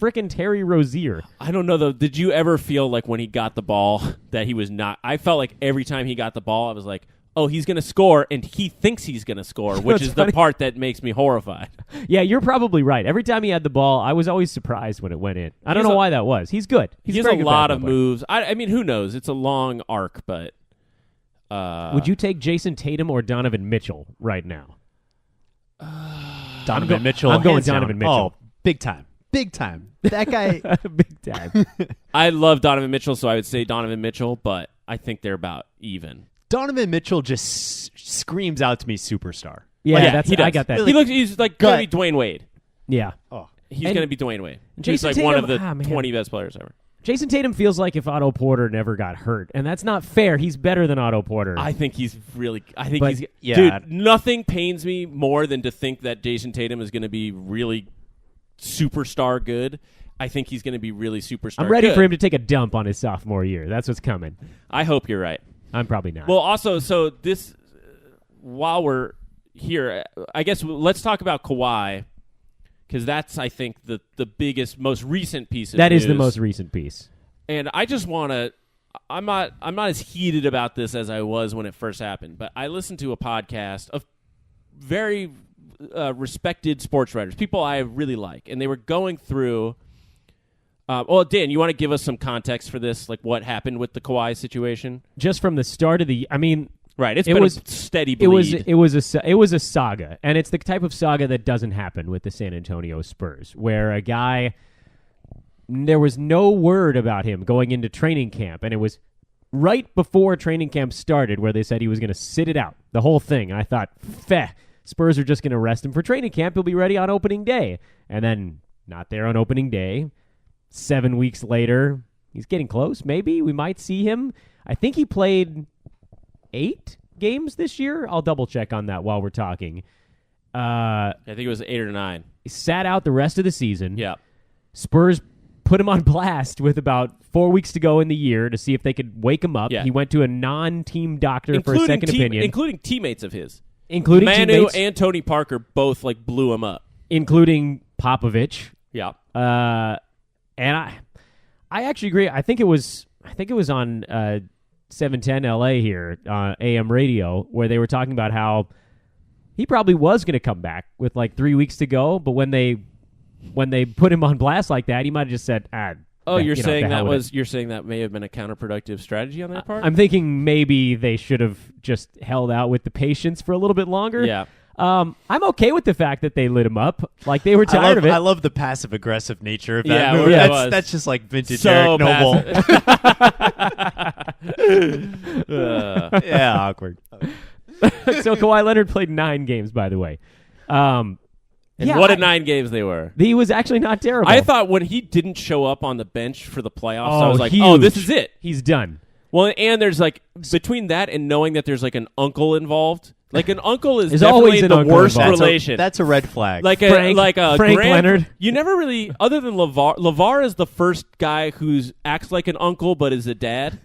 [SPEAKER 4] Frickin' Terry Rozier.
[SPEAKER 6] I don't know, though. Did you ever feel like when he got the ball that he was not... I felt like every time he got the ball, I was like, oh, he's going to score, and he thinks he's going to score, which is the part that makes me horrified.
[SPEAKER 4] Yeah, you're probably right. Every time he had the ball, I was always surprised when it went in. I don't know why that was. He's good.
[SPEAKER 6] He has a lot of moves. I mean, who knows? It's a long arc, but...
[SPEAKER 4] Would you take Jason Tatum or Donovan Mitchell right now?
[SPEAKER 5] Donovan Mitchell.
[SPEAKER 4] I'm going Donovan Mitchell.
[SPEAKER 5] Oh, big time. Big time. That guy.
[SPEAKER 4] Big time.
[SPEAKER 6] I love Donovan Mitchell, so I would say Donovan Mitchell, but I think they're about even.
[SPEAKER 5] Donovan Mitchell just screams out to me superstar.
[SPEAKER 4] Yeah,
[SPEAKER 6] he does.
[SPEAKER 4] I got that.
[SPEAKER 6] He's like going to be Dwayne Wade.
[SPEAKER 4] Yeah.
[SPEAKER 5] Oh.
[SPEAKER 6] He's going to be Dwayne Wade.
[SPEAKER 4] Jason
[SPEAKER 6] He's like one of the 20 best players ever.
[SPEAKER 4] Jason Tatum feels like if Otto Porter never got hurt, and that's not fair. He's better than Otto Porter.
[SPEAKER 6] I think he's really...
[SPEAKER 5] Yeah.
[SPEAKER 6] Dude, nothing pains me more than to think that Jason Tatum is going to be really superstar good. I think he's going to be really superstar good.
[SPEAKER 4] I'm ready for him to take a dump on his sophomore year. That's what's coming.
[SPEAKER 6] I hope you're right.
[SPEAKER 4] I'm probably not.
[SPEAKER 6] Well, also, so this... While we're here, I guess let's talk about Kawhi, because that's, I think, the biggest, most recent piece of
[SPEAKER 4] that
[SPEAKER 6] news.
[SPEAKER 4] Is the most recent piece.
[SPEAKER 6] And I just want to... I'm not as heated about this as I was when it first happened, but I listened to a podcast of very respected sports writers, people I really like, and they were going through... well, Dan, you want to give us some context for this, like what happened with the Kawhi situation?
[SPEAKER 4] Just from the start of the... I mean...
[SPEAKER 6] Right, it was a steady bleed.
[SPEAKER 4] It was a saga, and it's the type of saga that doesn't happen with the San Antonio Spurs, where a guy, there was no word about him going into training camp, and it was right before training camp started where they said he was going to sit it out, the whole thing. And I thought, Spurs are just going to rest him for training camp. He'll be ready on opening day, and then not there on opening day. 7 weeks later, he's getting close. Maybe we might see him. I think he played 8 games this year. I'll double check on that while we're talking.
[SPEAKER 6] I think it was 8 or 9.
[SPEAKER 4] He sat out the rest of the season.
[SPEAKER 6] Yeah.
[SPEAKER 4] Spurs put him on blast with about 4 weeks to go in the year to see if they could wake him up.
[SPEAKER 6] Yeah.
[SPEAKER 4] He went to a non-team doctor for a second opinion.
[SPEAKER 6] Including teammates of his.
[SPEAKER 4] Including
[SPEAKER 6] Manu
[SPEAKER 4] teammates.
[SPEAKER 6] and Tony Parker both like blew him up.
[SPEAKER 4] Including Popovich.
[SPEAKER 6] Yeah.
[SPEAKER 4] And I actually agree. I think it was on 710 LA here, AM radio, where they were talking about how he probably was going to come back with like 3 weeks to go, but when they put him on blast like that, he might have just said,
[SPEAKER 6] you're saying that may have been a counterproductive strategy on their part?
[SPEAKER 4] I'm thinking maybe they should have just held out with the patience for a little bit longer.
[SPEAKER 6] Yeah.
[SPEAKER 4] I'm okay with the fact that they lit him up. Like, they were tired of it.
[SPEAKER 5] I love the passive-aggressive nature of that move. That's just like vintage
[SPEAKER 6] so
[SPEAKER 5] Eric Noble. Yeah, awkward.
[SPEAKER 4] So Kawhi Leonard played 9 games, by the way.
[SPEAKER 6] And what a 9 games they were.
[SPEAKER 4] He was actually not terrible.
[SPEAKER 6] I thought when he didn't show up on the bench for the playoffs, I was like,
[SPEAKER 4] huge.
[SPEAKER 6] oh, this is it.
[SPEAKER 4] He's done.
[SPEAKER 6] Well, and there's like, between that and knowing that there's like an uncle involved, like an uncle is
[SPEAKER 4] There's
[SPEAKER 6] definitely
[SPEAKER 4] always an
[SPEAKER 6] the
[SPEAKER 4] uncle
[SPEAKER 6] worst
[SPEAKER 4] involved.
[SPEAKER 6] relation.
[SPEAKER 5] That's a red flag.
[SPEAKER 6] Like
[SPEAKER 4] Frank
[SPEAKER 6] Frank
[SPEAKER 4] Leonard.
[SPEAKER 6] You never really, other than LeVar is the first guy who acts like an uncle but is a dad.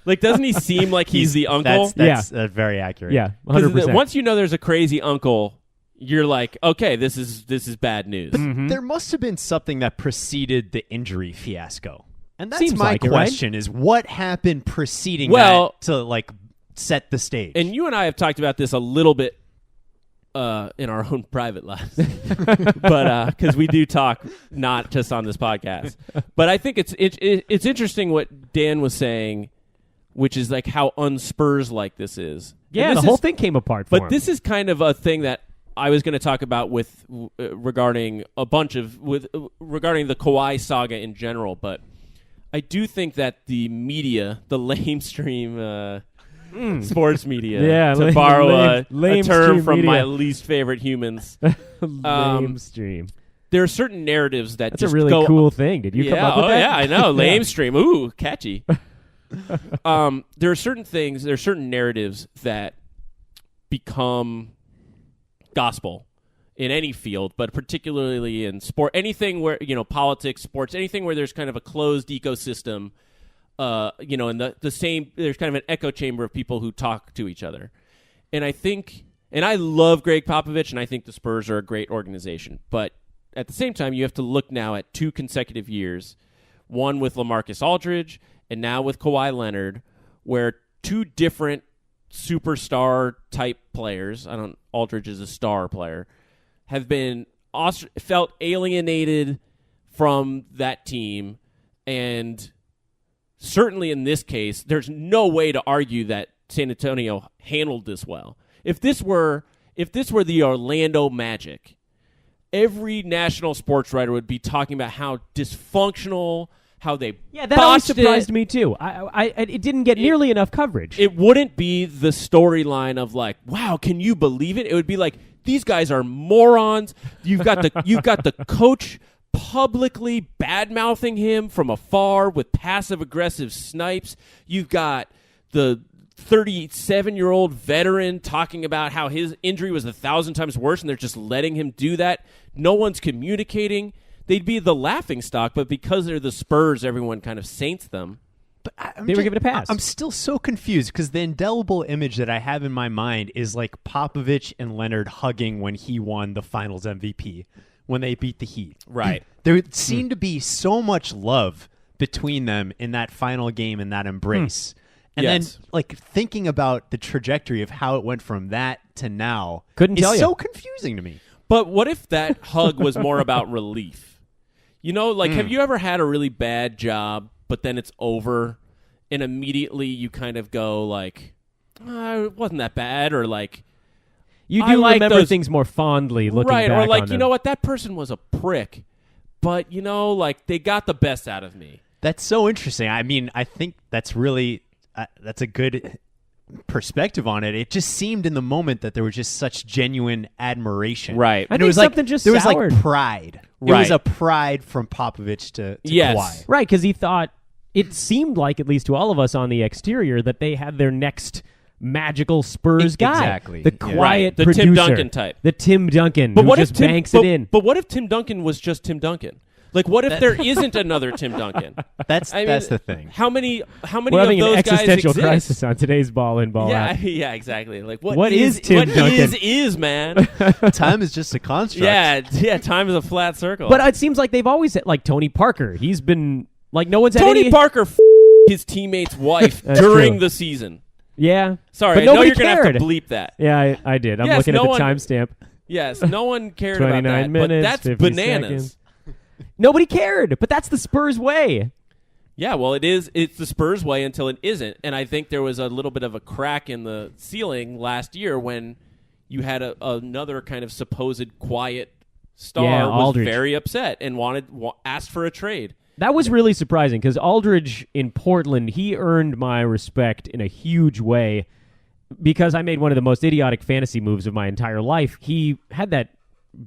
[SPEAKER 6] Like, doesn't he seem like he's the uncle?
[SPEAKER 5] That's very accurate.
[SPEAKER 4] Yeah,
[SPEAKER 6] 'Cause
[SPEAKER 4] 100%.
[SPEAKER 6] once you know there's a crazy uncle, you're like, okay, this is bad news.
[SPEAKER 5] But there must have been something that preceded the injury fiasco. And that's
[SPEAKER 4] Seems
[SPEAKER 5] my
[SPEAKER 4] like it,
[SPEAKER 5] question
[SPEAKER 4] right?
[SPEAKER 5] is what happened preceding that to like set the stage?
[SPEAKER 6] And you and I have talked about this a little bit in our own private lives. But because we do talk not just on this podcast. But I think it's interesting what Dan was saying, which is like how unspurs like this is.
[SPEAKER 4] Yeah, the whole thing came apart for him.
[SPEAKER 6] But this is kind of a thing that I was going to talk about with regarding the Kawhi saga in general, but I do think that the media, the lamestream sports media, to borrow a term from my least favorite humans,
[SPEAKER 4] lamestream.
[SPEAKER 6] There are certain narratives that
[SPEAKER 4] That's
[SPEAKER 6] just
[SPEAKER 4] a really
[SPEAKER 6] go,
[SPEAKER 4] cool thing. Did you come up with that?
[SPEAKER 6] Yeah, I know. Lamestream. Ooh, catchy. There are certain things, there are certain narratives that become gospel in any field, but particularly in sport, anything where, politics, sports, anything where there's kind of a closed ecosystem, and the same, there's kind of an echo chamber of people who talk to each other. And I love Greg Popovich, and I think the Spurs are a great organization. But at the same time, you have to look now at 2 consecutive years, one with LaMarcus Aldridge and now with Kawhi Leonard, where 2 different superstar type players, Aldridge is a star player, have been felt alienated from that team. And certainly in this case, there's no way to argue that San Antonio handled this well. If this were the Orlando Magic, every national sports writer would be talking about how dysfunctional, how they
[SPEAKER 4] that always surprised me too. It didn't get nearly enough coverage.
[SPEAKER 6] It wouldn't be the storyline of like, wow, can you believe it? It would be like, these guys are morons. You've got the coach publicly bad-mouthing him from afar with passive-aggressive snipes. You've got the 37-year-old veteran talking about how his injury was 1,000 times worse, and they're just letting him do that. No one's communicating. They'd be the laughingstock, but because they're the Spurs, everyone kind of saints them.
[SPEAKER 5] But
[SPEAKER 4] they were given a pass.
[SPEAKER 5] I'm still so confused because the indelible image that I have in my mind is like Popovich and Leonard hugging when he won the Finals MVP, when they beat the Heat.
[SPEAKER 6] Right.
[SPEAKER 5] There seemed to be so much love between them in that final game and that embrace. And then, like, thinking about the trajectory of how it went from that to now is so confusing to me.
[SPEAKER 6] But what if that hug was more about relief? Have you ever had a really bad job, but then it's over, and immediately you kind of go like, it wasn't that bad, or like,
[SPEAKER 4] you do remember things more fondly looking back
[SPEAKER 6] or like,
[SPEAKER 4] on them.
[SPEAKER 6] You know what, that person was a prick, but they got the best out of me.
[SPEAKER 5] That's so interesting. I mean, I think that's really that's a good perspective on it. It just seemed in the moment that there was just such genuine admiration,
[SPEAKER 6] right?
[SPEAKER 5] And
[SPEAKER 4] it was
[SPEAKER 5] like
[SPEAKER 4] just
[SPEAKER 5] there was
[SPEAKER 4] soured.
[SPEAKER 5] like pride.
[SPEAKER 6] Right.
[SPEAKER 5] It was a pride from Popovich to Kawhi,
[SPEAKER 4] right? Because he thought, it seemed like, at least to all of us on the exterior, that they had their next magical Spurs guy,
[SPEAKER 5] exactly.
[SPEAKER 4] The quiet
[SPEAKER 6] the
[SPEAKER 4] producer,
[SPEAKER 6] Tim Duncan type,
[SPEAKER 4] the Tim Duncan, who just banks it in.
[SPEAKER 6] But what if Tim Duncan was just Tim Duncan? Like, what if there isn't another Tim Duncan?
[SPEAKER 5] That's the thing.
[SPEAKER 6] How many
[SPEAKER 4] We're having
[SPEAKER 6] of those
[SPEAKER 4] an
[SPEAKER 6] guys
[SPEAKER 4] existential
[SPEAKER 6] exist?
[SPEAKER 4] crisis on today's Ball In Ball Out.
[SPEAKER 6] Yeah, exactly. Like,
[SPEAKER 4] what is Tim Duncan?
[SPEAKER 6] What is, man?
[SPEAKER 5] Time is just a construct.
[SPEAKER 6] Yeah. Time is a flat circle.
[SPEAKER 4] But it seems like they've always said, like Tony Parker. He's been like, no one's had
[SPEAKER 6] Tony
[SPEAKER 4] any...
[SPEAKER 6] Parker his teammate's wife during the season.
[SPEAKER 4] Yeah.
[SPEAKER 6] Sorry,
[SPEAKER 4] but
[SPEAKER 6] I know
[SPEAKER 4] nobody
[SPEAKER 6] you're going to have to
[SPEAKER 4] cared.
[SPEAKER 6] bleep that.
[SPEAKER 4] Yeah, I did. I'm looking at the timestamp.
[SPEAKER 6] Yes, no one cared about
[SPEAKER 4] 29
[SPEAKER 6] that.
[SPEAKER 4] minutes,
[SPEAKER 6] but that's
[SPEAKER 4] 50
[SPEAKER 6] bananas.
[SPEAKER 4] seconds. Nobody cared, but that's the Spurs way.
[SPEAKER 6] Yeah, well, it's the Spurs way until it isn't. And I think there was a little bit of a crack in the ceiling last year when you had another kind of supposed quiet star was
[SPEAKER 4] Aldridge.
[SPEAKER 6] very upset and asked for a trade.
[SPEAKER 4] That was really surprising because Aldridge in Portland, he earned my respect in a huge way because I made one of the most idiotic fantasy moves of my entire life. He had that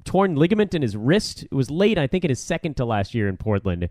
[SPEAKER 4] torn ligament in his wrist. It was late, I think, in his second to last year in Portland.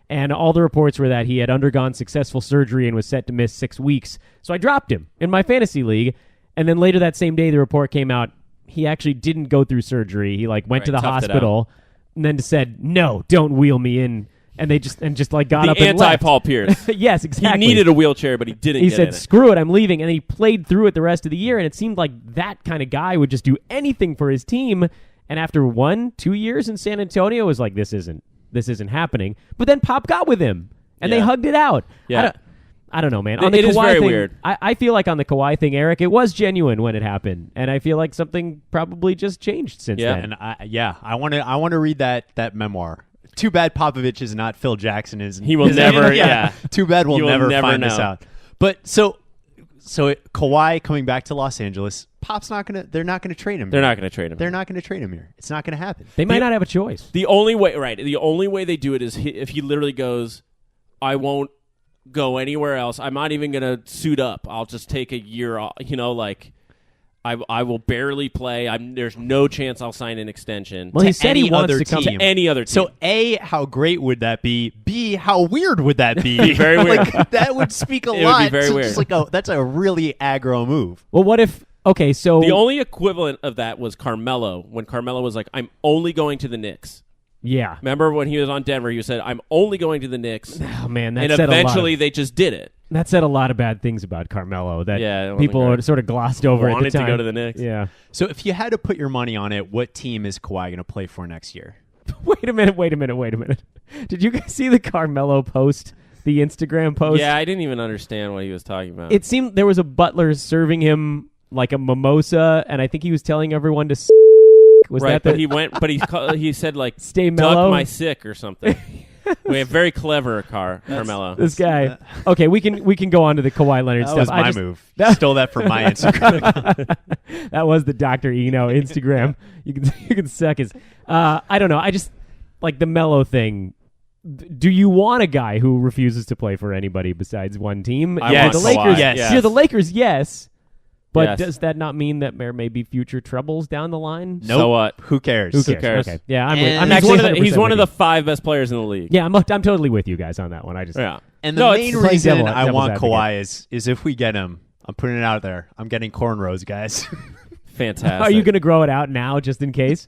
[SPEAKER 4] And all the reports were that he had undergone successful surgery and was set to miss 6 weeks. So I dropped him in my fantasy league. And then later that same day, the report came out he actually didn't go through surgery. He went to the hospital and then said, no, don't wheel me in And they just got
[SPEAKER 6] the
[SPEAKER 4] up and left.
[SPEAKER 6] Paul Pierce.
[SPEAKER 4] Yes, exactly.
[SPEAKER 6] He needed a wheelchair, but he didn't.
[SPEAKER 4] He
[SPEAKER 6] get
[SPEAKER 4] said,
[SPEAKER 6] in it.
[SPEAKER 4] "Screw it, I'm leaving," and he played through it the rest of the year. And it seemed like that kind of guy would just do anything for his team. And after 1-2 years in San Antonio, it was like this isn't happening. But then Pop got with him, and they hugged it out.
[SPEAKER 6] Yeah.
[SPEAKER 4] I don't know, man. On the
[SPEAKER 6] It is
[SPEAKER 4] Kawhi
[SPEAKER 6] very
[SPEAKER 4] thing,
[SPEAKER 6] weird.
[SPEAKER 4] I feel like on the Kawhi thing, Eric, it was genuine when it happened, and I feel like something probably just changed since then.
[SPEAKER 5] And I want to read that memoir. Too bad Popovich is not Phil Jackson.
[SPEAKER 6] He will never. Yeah.
[SPEAKER 5] Too bad we'll never find
[SPEAKER 6] know.
[SPEAKER 5] this out. But so Kawhi coming back to Los Angeles, Pop's not gonna. They're not gonna trade him.
[SPEAKER 6] They're not going to trade him.
[SPEAKER 5] They're not gonna trade him here. It's not gonna happen.
[SPEAKER 4] They might not have a choice.
[SPEAKER 6] The only way they do it is if he literally goes, I won't go anywhere else. I'm not even going to suit up. I'll just take a year off. I will barely play. There's no chance I'll sign an extension.
[SPEAKER 4] Well, he said he wants to come
[SPEAKER 6] to any other team.
[SPEAKER 5] So A, how great would that be? B, how weird would that be?
[SPEAKER 6] Very weird.
[SPEAKER 5] Like, that would speak a
[SPEAKER 6] It
[SPEAKER 5] lot.
[SPEAKER 6] would be very
[SPEAKER 5] So
[SPEAKER 6] weird.
[SPEAKER 5] just like, that's a really aggro move.
[SPEAKER 4] Well, what if? Okay, so
[SPEAKER 6] The only equivalent of that was Carmelo, when Carmelo was like, I'm only going to the Knicks.
[SPEAKER 4] yeah.
[SPEAKER 6] Remember when he was on Denver, he said, I'm only going to the Knicks.
[SPEAKER 4] Oh man, that
[SPEAKER 6] And
[SPEAKER 4] said
[SPEAKER 6] eventually they just did it.
[SPEAKER 4] that said a lot of bad things about Carmelo that
[SPEAKER 6] Yeah, it wasn't
[SPEAKER 4] people
[SPEAKER 6] great.
[SPEAKER 4] sort of glossed over at the
[SPEAKER 6] Wanted to
[SPEAKER 4] time.
[SPEAKER 6] go to the Knicks.
[SPEAKER 4] Yeah.
[SPEAKER 5] So if you had to put your money on it, what team is Kawhi going to play for next year?
[SPEAKER 4] Wait a minute. Did you guys see the Carmelo post? The Instagram post?
[SPEAKER 6] Yeah, I didn't even understand what he was talking about.
[SPEAKER 4] It seemed there was a butler serving him like a mimosa, and I think he was telling everyone to was
[SPEAKER 6] right,
[SPEAKER 4] that
[SPEAKER 6] but
[SPEAKER 4] the
[SPEAKER 6] he went, but he said like,
[SPEAKER 4] Stay
[SPEAKER 6] duck
[SPEAKER 4] mellow?
[SPEAKER 6] my sick or something. We have very clever Carmelo.
[SPEAKER 4] this guy? Okay, we can go on to the Kawhi Leonard
[SPEAKER 5] That
[SPEAKER 4] stuff.
[SPEAKER 5] was my move. Stole that from my Instagram.
[SPEAKER 4] That was the Dr. Eno Instagram. You can suck his. I don't know. I just like the Melo thing. Do you want a guy who refuses to play for anybody besides one team?
[SPEAKER 6] I
[SPEAKER 5] Yes.
[SPEAKER 6] want
[SPEAKER 4] The
[SPEAKER 6] Kawhi.
[SPEAKER 4] Lakers.
[SPEAKER 5] Yes.
[SPEAKER 4] If you're the Lakers, yes. But
[SPEAKER 6] Yes.
[SPEAKER 4] does that not mean that there may be future troubles down the line?
[SPEAKER 5] Nope.
[SPEAKER 6] So what?
[SPEAKER 5] Who cares?
[SPEAKER 4] Who cares?
[SPEAKER 6] cares?
[SPEAKER 4] Okay. Yeah,
[SPEAKER 5] And
[SPEAKER 4] I'm
[SPEAKER 6] He's
[SPEAKER 4] actually
[SPEAKER 6] he's
[SPEAKER 4] 100%
[SPEAKER 6] one of
[SPEAKER 4] with
[SPEAKER 6] the 5 best players in the league.
[SPEAKER 4] you. Yeah, I'm totally with you guys on that one. I just
[SPEAKER 6] Yeah.
[SPEAKER 5] And the
[SPEAKER 6] No,
[SPEAKER 5] main
[SPEAKER 6] it's
[SPEAKER 4] playing
[SPEAKER 5] reason
[SPEAKER 4] devil's
[SPEAKER 5] I want
[SPEAKER 4] advocate.
[SPEAKER 5] Kawhi is if we get him, I'm putting it out there. I'm getting cornrows, guys.
[SPEAKER 6] Fantastic.
[SPEAKER 4] Are you going to grow it out now just in case?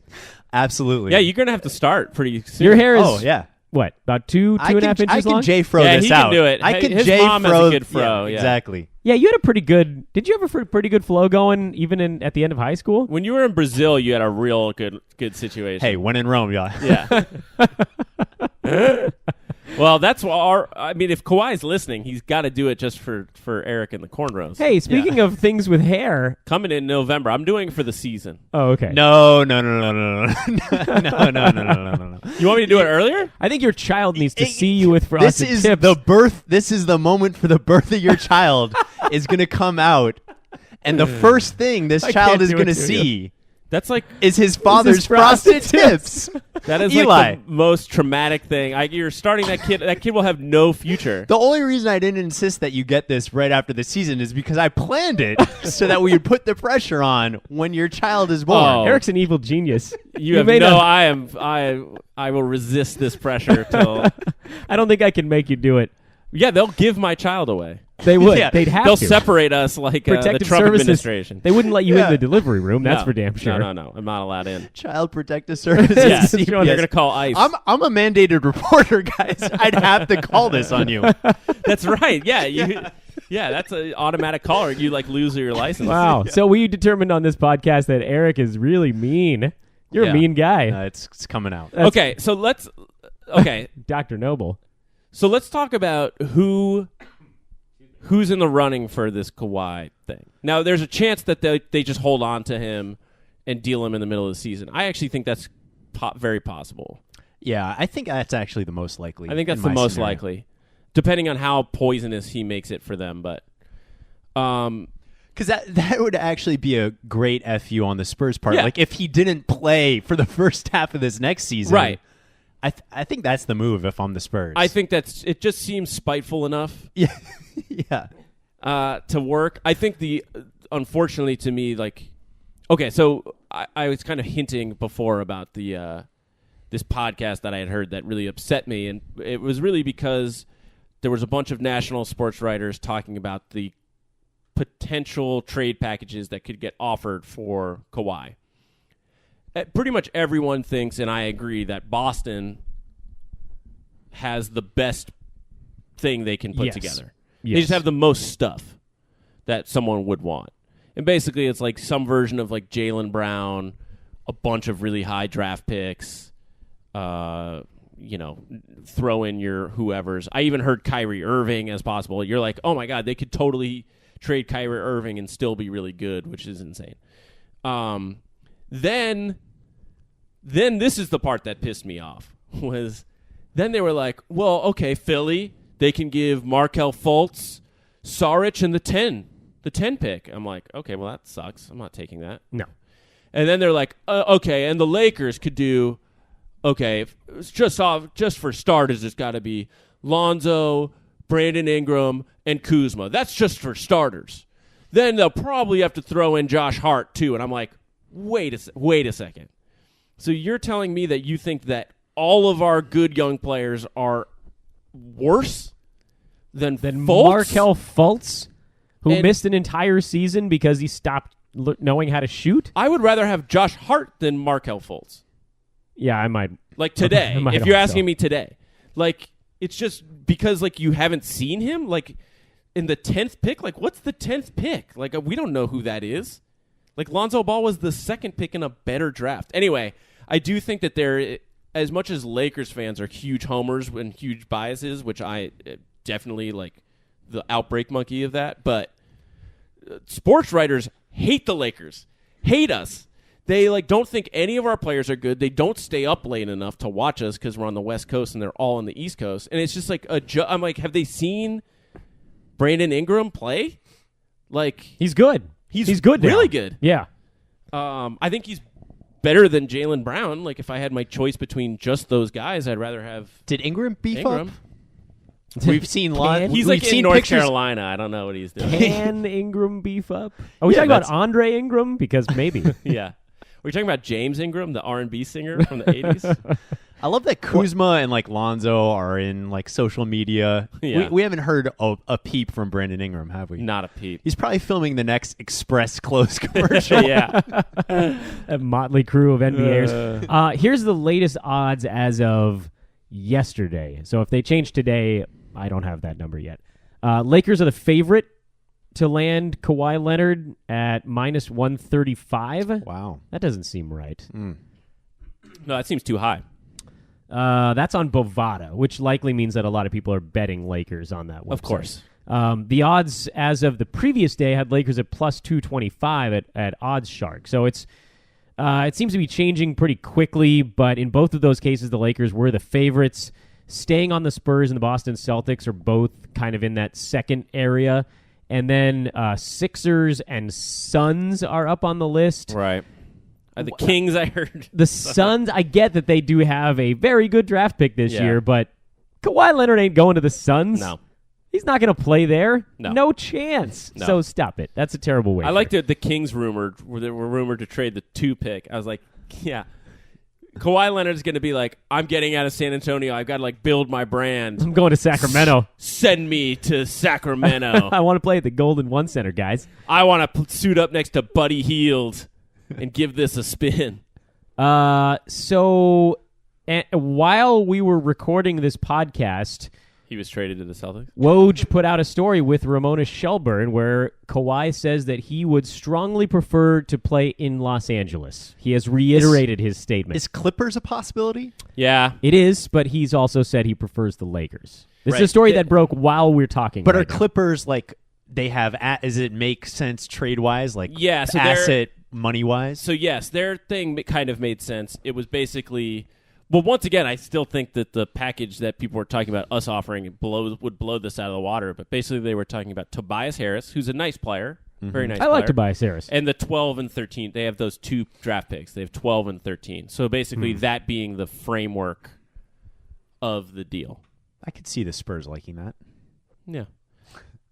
[SPEAKER 5] Absolutely.
[SPEAKER 6] Yeah, you're going to have to start pretty soon.
[SPEAKER 4] Your hair is
[SPEAKER 5] Oh yeah.
[SPEAKER 4] what? About two and a half inches
[SPEAKER 5] I can
[SPEAKER 4] long?
[SPEAKER 5] J-fro
[SPEAKER 6] Yeah,
[SPEAKER 5] this
[SPEAKER 6] he can
[SPEAKER 5] out.
[SPEAKER 6] do it.
[SPEAKER 5] I can
[SPEAKER 6] His
[SPEAKER 5] J-fro.
[SPEAKER 6] mom has a good fro, yeah.
[SPEAKER 5] Exactly.
[SPEAKER 4] Yeah, you had a pretty good. Did you have a pretty good flow going even at the end of high school?
[SPEAKER 6] When you were in Brazil, you had a real good situation.
[SPEAKER 5] Hey, when in Rome, y'all.
[SPEAKER 6] Yeah. Well, that's I mean, if Kawhi's listening, he's got to do it just for Eric and the cornrows.
[SPEAKER 4] Hey, speaking of things with hair.
[SPEAKER 6] Coming in November. I'm doing it for the season.
[SPEAKER 4] Oh, okay.
[SPEAKER 5] No. No.
[SPEAKER 6] You want me to do it earlier?
[SPEAKER 4] I think your child needs to see you with
[SPEAKER 5] This
[SPEAKER 4] frosted
[SPEAKER 5] is
[SPEAKER 4] tips.
[SPEAKER 5] the birth. This is the moment for the birth of your child is going to come out, and the first thing this
[SPEAKER 4] I
[SPEAKER 5] child
[SPEAKER 4] can't
[SPEAKER 5] is
[SPEAKER 4] do
[SPEAKER 5] going to
[SPEAKER 4] it to you.
[SPEAKER 5] see
[SPEAKER 6] That's like
[SPEAKER 5] is his father's
[SPEAKER 4] frosted
[SPEAKER 5] frosted tips.
[SPEAKER 6] that is
[SPEAKER 5] Eli.
[SPEAKER 6] like the most traumatic thing. You're starting that kid. That kid will have no future.
[SPEAKER 5] The only reason I didn't insist that you get this right after the season is because I planned it so that we would put the pressure on when your child is born.
[SPEAKER 6] Oh.
[SPEAKER 4] Eric's an evil genius.
[SPEAKER 6] You have
[SPEAKER 4] made
[SPEAKER 6] no.
[SPEAKER 4] a-
[SPEAKER 6] I will resist this pressure till.
[SPEAKER 4] I don't think I can make you do it.
[SPEAKER 6] Yeah, they'll give my child away.
[SPEAKER 4] They would.
[SPEAKER 5] Yeah.
[SPEAKER 4] They'd have
[SPEAKER 6] They'll
[SPEAKER 4] to.
[SPEAKER 6] separate us like the
[SPEAKER 4] Protective
[SPEAKER 6] Trump
[SPEAKER 4] services.
[SPEAKER 6] administration.
[SPEAKER 4] They wouldn't let you
[SPEAKER 5] Yeah.
[SPEAKER 4] in the delivery room. That's
[SPEAKER 6] No.
[SPEAKER 4] for damn sure.
[SPEAKER 6] No. I'm not allowed in.
[SPEAKER 5] Child Protective Services.
[SPEAKER 6] Yeah,
[SPEAKER 4] Yes.
[SPEAKER 6] you're going to call ICE.
[SPEAKER 5] I'm a mandated reporter, guys. I'd have to call this on you.
[SPEAKER 6] That's right. Yeah, yeah, that's an automatic call, or you like lose your license.
[SPEAKER 4] Wow. So we determined on this podcast that Eric is really mean. You're
[SPEAKER 5] Yeah.
[SPEAKER 4] a mean guy.
[SPEAKER 5] It's coming out.
[SPEAKER 4] That's
[SPEAKER 6] Okay, so let's. Okay,
[SPEAKER 4] Dr. Noble.
[SPEAKER 6] so let's talk about who's in the running for this Kawhi thing. Now, there's a chance that they just hold on to him and deal him in the middle of the season. I actually think that's very possible.
[SPEAKER 5] Yeah, I think that's actually the most likely.
[SPEAKER 6] I think that's
[SPEAKER 5] in
[SPEAKER 6] the
[SPEAKER 5] my
[SPEAKER 6] most
[SPEAKER 5] scenario.
[SPEAKER 6] likely, depending on how poisonous he makes it for them. But
[SPEAKER 5] Because that would actually be a great FU on the Spurs part.
[SPEAKER 6] Yeah.
[SPEAKER 5] Like if he didn't play for the first half of this next season,
[SPEAKER 6] Right.
[SPEAKER 5] I think that's the move if I'm the Spurs.
[SPEAKER 6] I think it just seems spiteful enough
[SPEAKER 5] yeah, yeah.
[SPEAKER 6] to work. I think unfortunately to me, like, okay, so I was kind of hinting before about the this podcast that I had heard that really upset me, and it was really because there was a bunch of national sports writers talking about the potential trade packages that could get offered for Kawhi. Pretty much everyone thinks, and I agree, that Boston has the best thing they can put
[SPEAKER 4] Yes.
[SPEAKER 6] together.
[SPEAKER 4] Yes.
[SPEAKER 6] They just have the most stuff that someone would want. And basically it's like some version of like Jaylen Brown, a bunch of really high draft picks, throw in your whoever's. I even heard Kyrie Irving as possible. You're like, oh my God, they could totally trade Kyrie Irving and still be really good, which is insane. Then this is the part that pissed me off, was then they were like, well, okay, Philly, they can give Markelle Fultz, Saric, and the 10 pick. I'm like, okay, well, that sucks. I'm not taking that.
[SPEAKER 4] No.
[SPEAKER 6] And then they're like, okay, and the Lakers could do, okay, just for starters, it's got to be Lonzo, Brandon Ingram, and Kuzma. That's just for starters. Then they'll probably have to throw in Josh Hart, too. And I'm like, wait a second. So you're telling me that you think that all of our good young players are worse than Fultz?
[SPEAKER 4] Markelle Fultz, who missed an entire season because he stopped knowing how to shoot?
[SPEAKER 6] I would rather have Josh Hart than Markelle Fultz.
[SPEAKER 4] Yeah, I might.
[SPEAKER 6] Like today, if you're asking
[SPEAKER 4] so.
[SPEAKER 6] me today. Like, it's just because, like, you haven't seen him, like, in the 10th pick. Like, what's the 10th pick? Like, we don't know who that is. Like, Lonzo Ball was the second pick in a better draft. Anyway, I do think that there, as much as Lakers fans are huge homers and huge biases, which I definitely, like, the outbreak monkey of that, but sports writers hate the Lakers, hate us. They don't think any of our players are good. They don't stay up late enough to watch us because we're on the West Coast and they're all on the East Coast. And it's just like I'm like, have they seen Brandon Ingram play? Like,
[SPEAKER 4] he's good. He's good now.
[SPEAKER 6] Really good.
[SPEAKER 4] Yeah.
[SPEAKER 6] I think he's better than Jaylen Brown. Like, if I had my choice between just those guys, I'd rather have.
[SPEAKER 5] Did Ingram beef
[SPEAKER 6] Ingram.
[SPEAKER 5] up? We've seen
[SPEAKER 6] He's like in North Carolina. I don't know what he's doing.
[SPEAKER 4] Can Ingram beef up? Are we talking about Andre Ingram? Because maybe.
[SPEAKER 6] Yeah. We're talking about James Ingram, the R&B singer from the 80s.
[SPEAKER 5] I love that Kuzma and Lonzo are in social media.
[SPEAKER 6] Yeah.
[SPEAKER 5] We haven't heard a peep from Brandon Ingram, have we?
[SPEAKER 6] Not a peep.
[SPEAKER 5] He's probably filming the next Express Close commercial.
[SPEAKER 6] Yeah.
[SPEAKER 4] A motley crew of NBAers. Here's the latest odds as of yesterday. So if they change today, I don't have that number yet. Lakers are the favorite to land Kawhi Leonard at minus 135.
[SPEAKER 5] Wow.
[SPEAKER 4] That doesn't seem right.
[SPEAKER 6] No, that seems too high.
[SPEAKER 4] That's on Bovada, which likely means that a lot of people are betting Lakers on that website.
[SPEAKER 6] Of course.
[SPEAKER 4] The odds as of the previous day had Lakers at plus 225 at Odds Shark. So it seems to be changing pretty quickly, but in both of those cases, the Lakers were the favorites. Staying on the Spurs and the Boston Celtics are both kind of in that second area. And then Sixers and Suns are up on the list.
[SPEAKER 6] Right. The Kings, I heard.
[SPEAKER 4] The Suns, I get that they do have a very good draft pick this year, but Kawhi Leonard ain't going to the Suns.
[SPEAKER 6] No.
[SPEAKER 4] He's not going to play there.
[SPEAKER 6] No
[SPEAKER 4] chance.
[SPEAKER 6] No.
[SPEAKER 4] So stop it. That's a terrible way.
[SPEAKER 6] I like the Kings rumored, where they were rumored to trade the 2 pick. I was like, yeah. Kawhi Leonard's going to be like, I'm getting out of San Antonio. I've got to build my brand.
[SPEAKER 4] I'm going to Sacramento.
[SPEAKER 6] Send me to Sacramento.
[SPEAKER 4] I want to play at the Golden One Center, guys.
[SPEAKER 6] I want to suit up next to Buddy Hield and give this a spin.
[SPEAKER 4] So while we were recording this podcast,
[SPEAKER 6] he was traded to the Celtics.
[SPEAKER 4] Woj put out a story with Ramona Shelburne where Kawhi says that he would strongly prefer to play in Los Angeles. He has reiterated his statement.
[SPEAKER 5] Is Clippers a possibility?
[SPEAKER 6] Yeah.
[SPEAKER 4] It is, but he's also said he prefers the Lakers. This
[SPEAKER 5] Right.
[SPEAKER 4] is a story that broke while we're talking.
[SPEAKER 5] But
[SPEAKER 4] right
[SPEAKER 5] are
[SPEAKER 4] now.
[SPEAKER 5] Clippers they have? Does it make sense trade wise?
[SPEAKER 6] Yeah, so
[SPEAKER 5] asset money wise.
[SPEAKER 6] So yes, their thing kind of made sense. It was basically. Well, once again, I still think that the package that people were talking about us offering would blow this out of the water. But basically, they were talking about Tobias Harris, who's a nice player, very nice.
[SPEAKER 4] I like Tobias Harris,
[SPEAKER 6] and the 12 and 13. They have those 2 draft picks. They have 12 and 13. So basically, that being the framework of the deal.
[SPEAKER 5] I could see the Spurs liking that.
[SPEAKER 6] Yeah,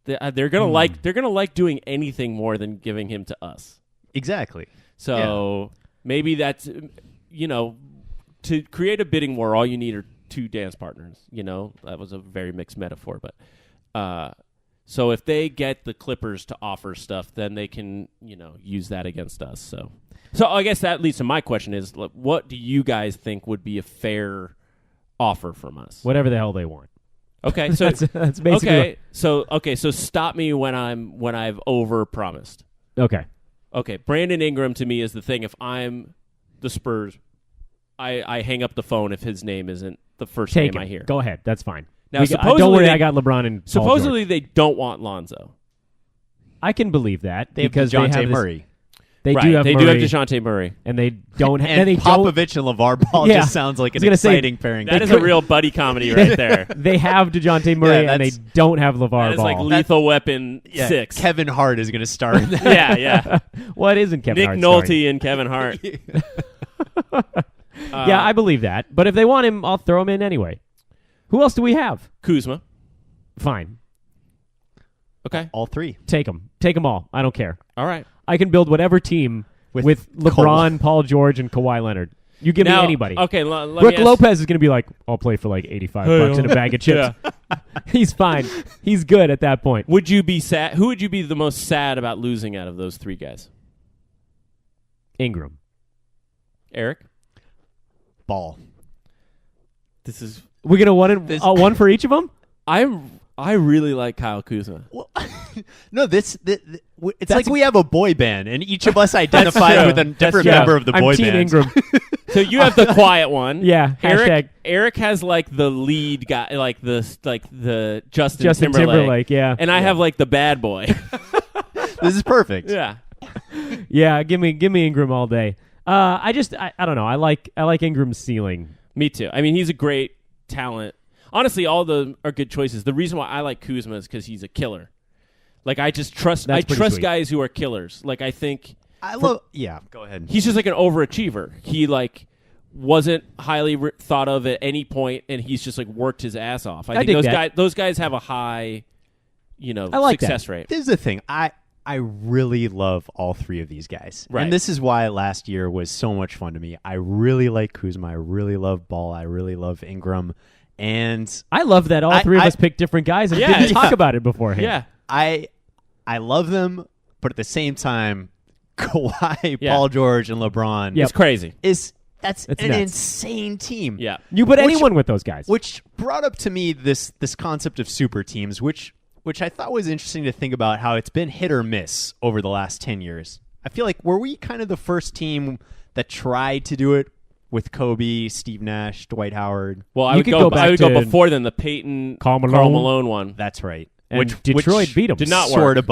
[SPEAKER 6] they're gonna like doing anything more than giving him to us.
[SPEAKER 5] Exactly.
[SPEAKER 6] So maybe that's to create a bidding war, all you need are 2 dance partners. That was a very mixed metaphor, but so if they get the Clippers to offer stuff, then they can use that against us. So I guess that leads to my question: is what do you guys think would be a fair offer from us?
[SPEAKER 4] Whatever the hell they want.
[SPEAKER 6] Okay, so
[SPEAKER 4] that's basically
[SPEAKER 6] so stop me when I've overpromised.
[SPEAKER 4] Okay.
[SPEAKER 6] Okay, Brandon Ingram to me is the thing. If I'm the Spurs, I hang up the phone if his name isn't the first name I hear.
[SPEAKER 4] Go ahead. That's fine.
[SPEAKER 6] Now,
[SPEAKER 4] don't worry, I got LeBron and Paul
[SPEAKER 6] supposedly
[SPEAKER 4] George.
[SPEAKER 6] They don't want Lonzo.
[SPEAKER 4] I can believe that
[SPEAKER 5] because
[SPEAKER 4] they have
[SPEAKER 5] DeJounte Murray.
[SPEAKER 4] They do have
[SPEAKER 6] DeJounte Murray,
[SPEAKER 4] and they don't.
[SPEAKER 5] And Popovich and LeVar Ball just sounds like an exciting pairing.
[SPEAKER 6] That is a real buddy comedy right there.
[SPEAKER 4] They have DeJounte Murray and they don't have LeVar Ball.
[SPEAKER 6] That is like Lethal Weapon 6.
[SPEAKER 5] Kevin Hart is going to star in that.
[SPEAKER 6] yeah.
[SPEAKER 4] What isn't Kevin Hart?
[SPEAKER 6] Nick Nolte and Kevin Hart.
[SPEAKER 4] Yeah, I believe that. But if they want him, I'll throw him in anyway. Who else do we have?
[SPEAKER 6] Kuzma.
[SPEAKER 4] Fine.
[SPEAKER 6] Okay.
[SPEAKER 5] All three.
[SPEAKER 4] Take them. Take them all. I don't care.
[SPEAKER 6] All right.
[SPEAKER 4] I can build whatever team with LeBron, Paul George, and Kawhi Leonard. You give me anybody.
[SPEAKER 6] Okay,
[SPEAKER 4] Brooke Lopez is going to be like, I'll play for like $85 and a bag of chips. He's fine. He's good at that point.
[SPEAKER 6] Would you be sad? Who would you be the most sad about losing out of those three guys?
[SPEAKER 4] Ingram.
[SPEAKER 6] Eric?
[SPEAKER 5] Ball.
[SPEAKER 6] This is...
[SPEAKER 4] We're going to one for each of them?
[SPEAKER 6] I really like Kyle Kuzma.
[SPEAKER 5] Well, no, it's like we have a boy band, and each of us identified with a different member of the boy
[SPEAKER 4] Team
[SPEAKER 5] band.
[SPEAKER 4] Ingram.
[SPEAKER 6] So you have the quiet one.
[SPEAKER 4] Yeah.
[SPEAKER 6] Eric has like the lead guy, like the Justin
[SPEAKER 4] Timberlake. Yeah.
[SPEAKER 6] And I have like the bad boy.
[SPEAKER 5] This is perfect.
[SPEAKER 6] Yeah.
[SPEAKER 4] Yeah. Give me Ingram all day. I don't know. I like Ingram's ceiling.
[SPEAKER 6] Me too. I mean, he's a great talent. Honestly, all of them are good choices. The reason why I like Kuzma is because he's a killer. Like, I just trust. I trust
[SPEAKER 4] sweet.
[SPEAKER 6] guys who are killers. Like, I think.
[SPEAKER 5] Yeah. Go ahead.
[SPEAKER 6] He's just like an overachiever. He like wasn't highly thought of at any point, and he's just like worked his ass off. I think those guys have a high, success rate.
[SPEAKER 5] This is the thing. I really love all three of these guys.
[SPEAKER 6] Right.
[SPEAKER 5] And this is why last year was so much fun to me. I really like Kuzma. I really love Ball. I really love Ingram. And
[SPEAKER 4] I love that all three of us picked different guys and didn't talk about it beforehand.
[SPEAKER 6] Yeah.
[SPEAKER 5] I love them, but at the same time, Kawhi, Paul George, and LeBron
[SPEAKER 6] it's crazy.
[SPEAKER 5] That's an insane team.
[SPEAKER 6] Yeah.
[SPEAKER 4] You put anyone with those guys.
[SPEAKER 5] Which brought up to me this concept of super teams, which I thought was interesting to think about how it's been hit or miss over the last 10 years. I feel like, were we kind of the first team that tried to do it with Kobe, Steve Nash, Dwight Howard?
[SPEAKER 6] Well, I would go before then, the Peyton Karl Malone one.
[SPEAKER 5] That's right.
[SPEAKER 4] And Detroit beat them.
[SPEAKER 6] Did not
[SPEAKER 5] sort
[SPEAKER 6] work.
[SPEAKER 5] Of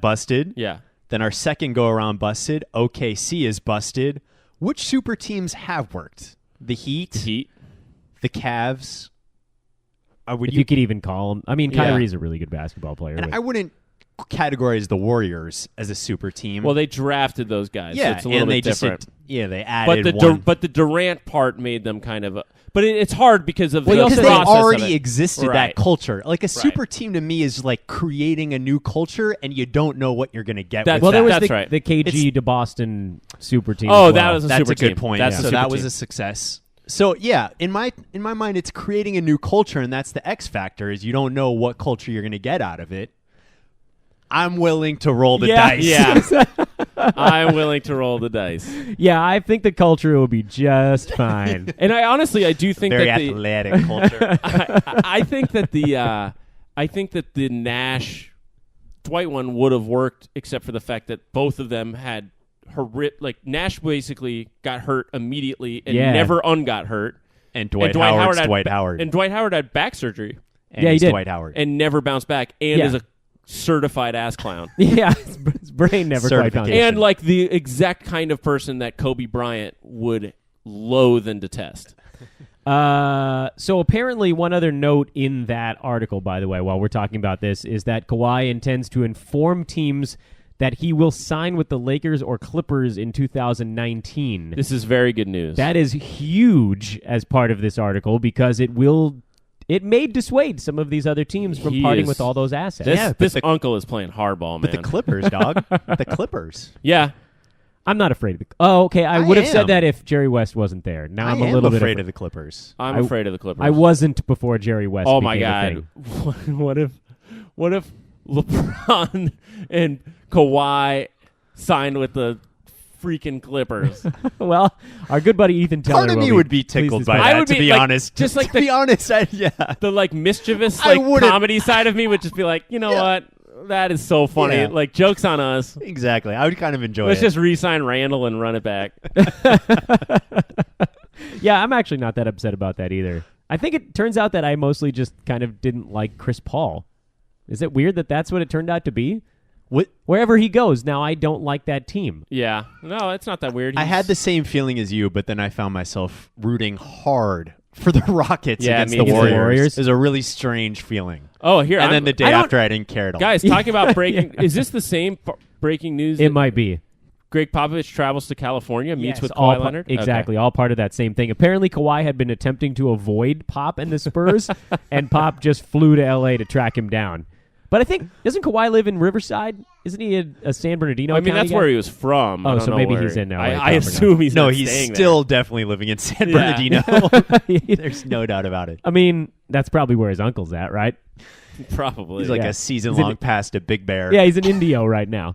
[SPEAKER 5] busted.
[SPEAKER 6] Yeah.
[SPEAKER 5] Then our second go-around busted. OKC is busted. Which super teams have worked? The Heat. The Cavs.
[SPEAKER 4] You could even call them. I mean, Kyrie's a really good basketball player.
[SPEAKER 5] And I wouldn't categorize the Warriors as a super team.
[SPEAKER 6] Well, they drafted those guys.
[SPEAKER 5] Yeah,
[SPEAKER 6] so it's a little bit different.
[SPEAKER 5] They added one.
[SPEAKER 6] But the Durant part made them kind of... But it's hard because of the
[SPEAKER 5] because they
[SPEAKER 6] process
[SPEAKER 5] already
[SPEAKER 6] of it.
[SPEAKER 5] existed, that culture. Like a super team to me is like creating a new culture, and you don't know what you're going to get with
[SPEAKER 4] there was
[SPEAKER 6] that's
[SPEAKER 4] the KG to Boston super team.
[SPEAKER 6] Oh,
[SPEAKER 4] as well.
[SPEAKER 6] that was a super team.
[SPEAKER 5] Good point.
[SPEAKER 6] So
[SPEAKER 5] that was a success. So yeah, in my mind, it's creating a new culture, and that's the X factor. Is you don't know what culture you're going to get out of it. I'm willing to roll the dice.
[SPEAKER 6] Yeah, I'm willing to roll the dice.
[SPEAKER 4] Yeah, I think the culture will be just fine.
[SPEAKER 6] And I do think
[SPEAKER 5] very
[SPEAKER 6] that
[SPEAKER 5] athletic culture.
[SPEAKER 6] I think that the Nash Dwight one would have worked, except for the fact that both of them had Nash basically got hurt immediately and never ungot hurt.
[SPEAKER 5] And Dwight Howard
[SPEAKER 6] had back surgery.
[SPEAKER 5] And
[SPEAKER 4] he did.
[SPEAKER 5] Dwight Howard.
[SPEAKER 6] And never bounced back. And is a certified ass clown.
[SPEAKER 4] Yeah, his brain never quite found it.
[SPEAKER 6] And like the exact kind of person that Kobe Bryant would loathe and detest.
[SPEAKER 4] So apparently one other note in that article, by the way, while we're talking about this, is that Kawhi intends to inform teams that he will sign with the Lakers or Clippers in 2019.
[SPEAKER 6] This is very good news.
[SPEAKER 4] That is huge as part of this article because it may dissuade some of these other teams from parting with all those assets.
[SPEAKER 6] This uncle is playing hardball, man.
[SPEAKER 5] But the Clippers, dog. The Clippers.
[SPEAKER 6] Yeah.
[SPEAKER 4] I'm not afraid of the... Oh, okay. I would have said that if Jerry West wasn't there. Now I'm a little bit
[SPEAKER 5] afraid of the Clippers.
[SPEAKER 6] I'm afraid of the Clippers.
[SPEAKER 4] I wasn't before Jerry West
[SPEAKER 6] Oh,
[SPEAKER 4] became
[SPEAKER 6] my God.
[SPEAKER 4] a thing.
[SPEAKER 6] What if LeBron and Kawhi signed with the freaking Clippers.
[SPEAKER 4] Well, our good buddy Ethan Teller.
[SPEAKER 5] Part of me would be tickled by that, to be honest.
[SPEAKER 6] Just like
[SPEAKER 5] to be honest,
[SPEAKER 6] the like mischievous comedy side of me would just be like, you know what? That is so funny.
[SPEAKER 5] Yeah.
[SPEAKER 6] Like, joke's on us.
[SPEAKER 5] Exactly. I would kind of enjoy
[SPEAKER 6] Let's
[SPEAKER 5] it.
[SPEAKER 6] just re-sign Randall and run it back.
[SPEAKER 4] Yeah, I'm actually not that upset about that either. I think it turns out that I mostly just kind of didn't like Chris Paul. Is it weird that that's what it turned out to be? Wherever he goes, now I don't like that team.
[SPEAKER 6] Yeah. No, it's not that weird.
[SPEAKER 5] I had the same feeling as you, but then I found myself rooting hard for the Rockets against the Warriors. It was a really strange feeling.
[SPEAKER 6] Oh, here.
[SPEAKER 5] And then the day after, I didn't care at all.
[SPEAKER 6] Guys, talking about breaking, is this the same breaking news?
[SPEAKER 4] It might be.
[SPEAKER 6] Greg Popovich travels to California, meets with
[SPEAKER 4] all
[SPEAKER 6] Kawhi Leonard?
[SPEAKER 4] Exactly, all part of that same thing. Apparently, Kawhi had been attempting to avoid Pop and the Spurs, and Pop just flew to L.A. to track him down. But I think, doesn't Kawhi live in Riverside? Isn't he a San Bernardino County
[SPEAKER 6] that's
[SPEAKER 4] guy?
[SPEAKER 6] where he was from.
[SPEAKER 4] Oh, so maybe he's in LA.
[SPEAKER 6] I assume he's
[SPEAKER 5] no,
[SPEAKER 6] not
[SPEAKER 5] he's
[SPEAKER 6] staying
[SPEAKER 5] still definitely living in San Bernardino. There's no doubt about it.
[SPEAKER 4] I mean, that's probably where his uncle's at, right?
[SPEAKER 6] Probably.
[SPEAKER 5] He's like a season-long pass to Big Bear.
[SPEAKER 4] Yeah, he's in Indio right now.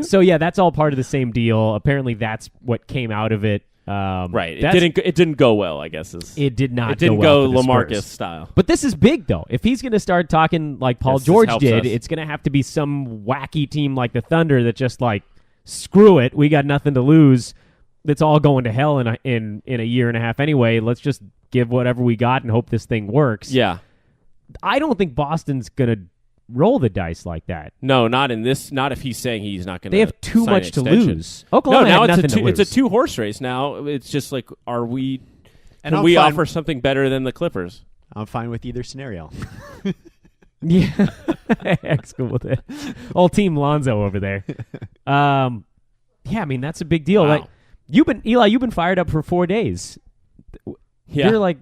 [SPEAKER 4] So yeah, that's all part of the same deal. Apparently, that's what came out of it.
[SPEAKER 6] Right. It didn't go well, I guess.
[SPEAKER 4] It did not.
[SPEAKER 6] It didn't
[SPEAKER 4] go
[SPEAKER 6] go
[SPEAKER 4] well
[SPEAKER 6] LaMarcus
[SPEAKER 4] Spurs.
[SPEAKER 6] style.
[SPEAKER 4] But this is big, though. If he's going to start talking like Paul George did, it's going to have to be some wacky team like the Thunder that just like, screw it, we got nothing to lose. That's all going to hell in a year and a half anyway. Let's just give whatever we got and hope this thing works.
[SPEAKER 6] Yeah.
[SPEAKER 4] I don't think Boston's going to roll the dice like that.
[SPEAKER 6] No, not in this. Not if he's saying he's not going to.
[SPEAKER 4] They have too much to lose.
[SPEAKER 6] Oklahoma
[SPEAKER 4] had
[SPEAKER 6] now
[SPEAKER 4] nothing to lose.
[SPEAKER 6] it's a 2-horse race now. It's just like, can we offer something better than the Clippers?
[SPEAKER 5] I'm fine with either scenario.
[SPEAKER 4] Yeah, X cool with it. Old Team Lonzo over there. Yeah, I mean that's a big deal.
[SPEAKER 6] Wow.
[SPEAKER 4] Like you've been fired up for 4 days.
[SPEAKER 6] Yeah.
[SPEAKER 4] You're like